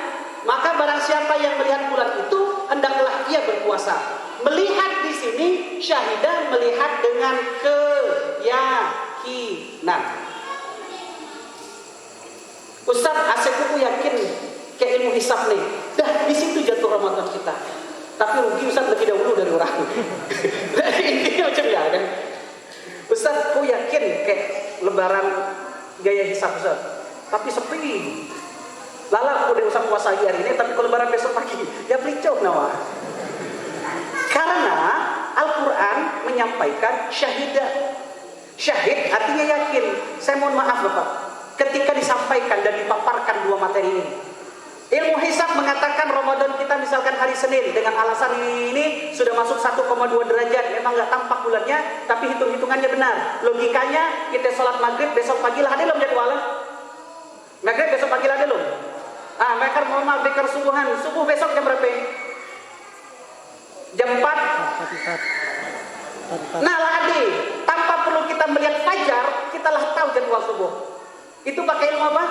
Maka barang siapa yang melihat bulan itu, hendaklah ia berpuasa. Melihat di sini syahidah melihat dengan keyakinan. Ustaz, aku yakin ke ilmu hisab nih. Dah di situ jatuh Ramadan kita. Tapi rugi Ustaz lebih dahulu dari orang. Intinya macam ya kan. Ustaz, aku yakin kayak lebaran gaya hisab Ustaz. Tapi sepi. Lala aku udah usah puasa hari ini, tapi kalau lebaran besok pagi, ya pelicau nawa. Karena Al-Quran menyampaikan syahidah. Syahid artinya yakin. Saya mohon maaf Bapak, ketika disampaikan dan dipaparkan dua materi ini, ilmu hisab mengatakan Ramadan kita misalkan hari Senin, dengan alasan ini sudah masuk 1,2 derajat, memang nggak tampak bulannya, tapi hitung-hitungannya benar. Logikanya kita sholat maghrib besok pagi lah, ada belum jadwalnya? Maghrib besok pagi lah, ada belum? Mereka mohon maaf, bekar subuhan, subuh besok jam berapa? Jam 4. Nah lah adik, tanpa perlu kita melihat fajar, kita lah tahu jadwal subuh. Itu pakai ilmu apa?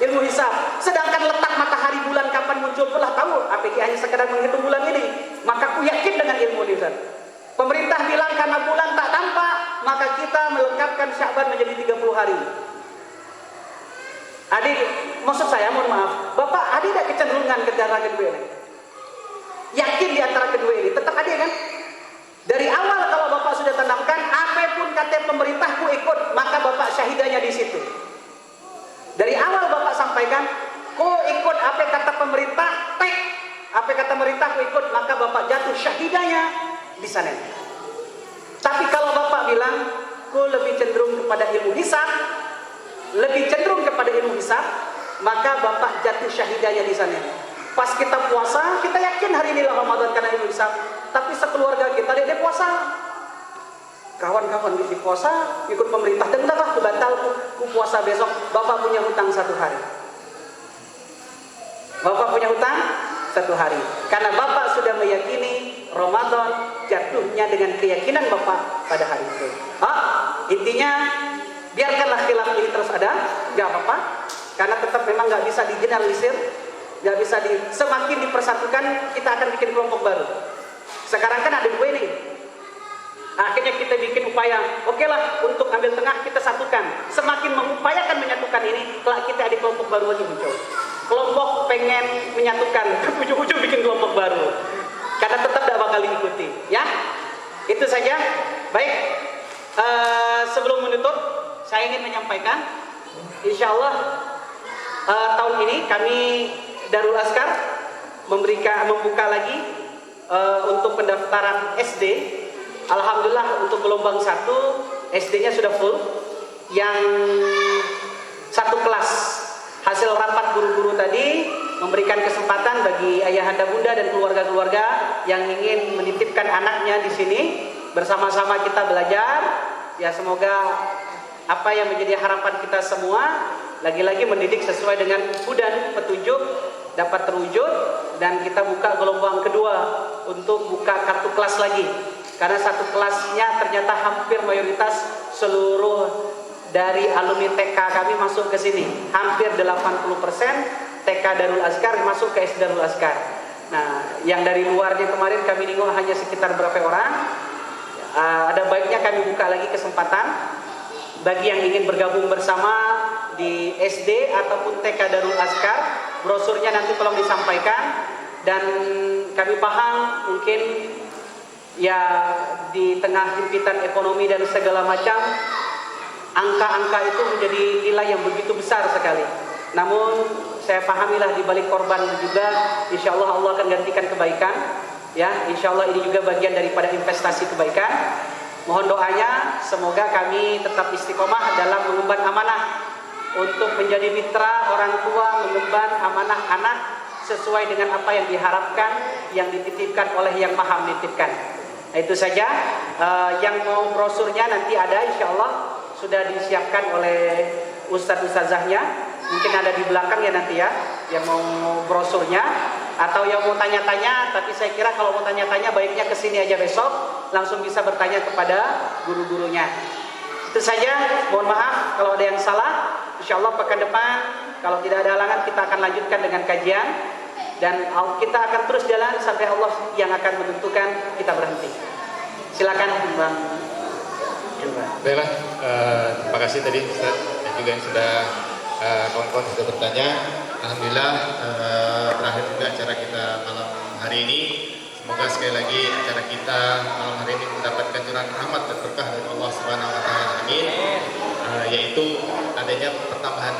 Ilmu hisab. Sedangkan letak matahari bulan kapan muncul pun lah tahu. APG hanya sekedar menghitung bulan ini. Maka aku yakin dengan ilmu ini. Pemerintah bilang karena bulan tak tampak, maka kita melengkapkan Sya'ban menjadi 30 hari. Adik, maksud saya mohon maaf, Bapak adik tidak kecenderungan ke cara kedua ini? Yakin di antara kedua ini? Tetap adik kan? Dari awal kalau Bapak sudah tanamkan, apapun kata pemerintahku ikut, maka Bapak syahidanya di situ. Dari awal Bapak sampaikan, ku ikut apa kata pemerintah, tek. Apa kata pemerintah ku ikut, maka Bapak jatuh syahidanya di sana. Tapi kalau Bapak bilang, ku lebih cenderung kepada ilmu hisab, maka Bapak jatuh syahidanya di sana. Pas kita puasa, kita yakin hari inilah Ramadan karena ilmu hisab. Tapi sekeluarga kita dia puasa. Kawan-kawan di puasa, ikut pemerintah, dan udahlah batal ku puasa besok. Bapak punya hutang 1 hari. Bapak punya hutang 1 hari. Karena Bapak sudah meyakini Ramadan jatuhnya dengan keyakinan Bapak pada hari itu. Intinya biarkanlah khilaf ini terus ada, nggak apa-apa. Karena tetap memang nggak bisa digeneralisir, nggak bisa semakin dipersatukan kita akan bikin kelompok baru. Sekarang kan ada 2 ini. Akhirnya kita bikin upaya, oke lah untuk ambil tengah kita satukan. Semakin mengupayakan menyatukan ini, kelak kita ada kelompok baru lagi muncul. Kelompok pengen menyatukan, ujung-ujung bikin kelompok baru. Karena tetap tidak bakal diikuti, ya. Itu saja. Baik, sebelum menutup, saya ingin menyampaikan, insya Allah tahun ini kami Darul Azkar membuka lagi untuk pendaftaran SD. Alhamdulillah untuk gelombang 1 SD-nya sudah full. Yang 1 kelas hasil rapat guru-guru tadi memberikan kesempatan bagi ayahanda bunda dan keluarga-keluarga yang ingin menitipkan anaknya di sini bersama-sama kita belajar. Ya semoga apa yang menjadi harapan kita semua lagi-lagi mendidik sesuai dengan hudan petunjuk dapat terwujud, dan kita buka gelombang kedua untuk buka kartu kelas lagi. Karena 1 kelasnya ternyata hampir mayoritas seluruh dari alumni TK kami masuk ke sini. Hampir 80% TK Darul Azkar masuk ke SD Darul Azkar. Nah, yang dari luarnya kemarin kami nengok hanya sekitar berapa orang. Ada baiknya kami buka lagi kesempatan bagi yang ingin bergabung bersama di SD ataupun TK Darul Azkar. Brosurnya nanti tolong disampaikan, dan kami paham mungkin ya di tengah himpitan ekonomi dan segala macam, angka-angka itu menjadi nilai yang begitu besar sekali. Namun saya pahamilah di balik korban juga, insya Allah Allah akan gantikan kebaikan. Ya, insya Allah ini juga bagian daripada investasi kebaikan. Mohon doanya, semoga kami tetap istiqomah dalam mengemban amanah untuk menjadi mitra orang tua, mengemban amanah anak sesuai dengan apa yang diharapkan, yang dititipkan oleh Yang Maha menitipkan. Nah, itu saja. Yang mau brosurnya nanti ada, insya Allah sudah disiapkan oleh ustadz-ustazahnya. Mungkin ada di belakang ya nanti ya, yang mau brosurnya. Atau yang mau tanya-tanya, tapi saya kira kalau mau tanya-tanya baiknya kesini aja besok, langsung bisa bertanya kepada guru-gurunya. Itu saja, mohon maaf kalau ada yang salah. Insya Allah pekan depan kalau tidak ada halangan kita akan lanjutkan dengan kajian. dan kita akan terus jalan sampai Allah yang akan menentukan kita berhenti. Silakan Bang Indra. Baiklah, terima kasih tadi Ustaz dan juga yang sudah kawan-kawan sudah bertanya. Alhamdulillah berakhir juga acara kita malam hari ini. Semoga sekali lagi acara kita malam hari ini mendapatkan curahan rahmat dan berkah dari Allah Subhanahu wa taala. Amin. Yaitu adanya pertambahan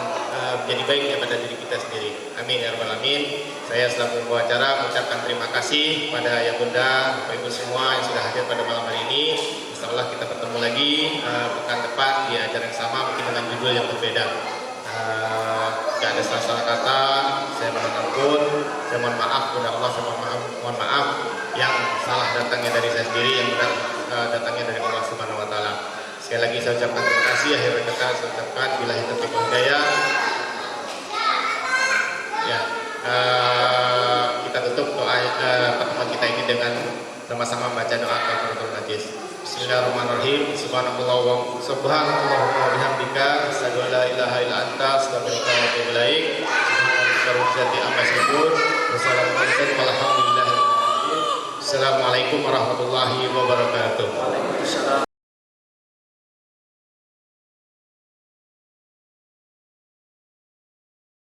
menjadi baiknya pada diri kita sendiri. Amin ya rabbal alamin. Saya selaku pembawa acara mengucapkan terima kasih pada Ayah Bunda, Bapak Ibu semua yang sudah hadir pada malam hari ini. Insyaallah kita bertemu lagi pekan depan di acara yang sama, mungkin dengan judul yang berbeda. Tidak ada salah kata, saya mohon ampun, saya mohon maaf kepada Allah, saya mohon maaf yang salah datangnya dari saya sendiri, yang benar datangnya dari Allah Subhanahu wa taala. Sekali lagi saya ucapkan terima kasih. Akhir kata saya ucapkan billahi taufiq wal hidayah. Ya, kita tutup doa pertemuan kita ini dengan sama-sama baca doa kafaratul majlis. Bismillahirrahmanirrahim. Subhanallah wa bihamdika asyhadu an la ilaha illa anta astaghfiruka wa atubu ilaik. Assalamualaikum warahmatullahi wabarakatuh.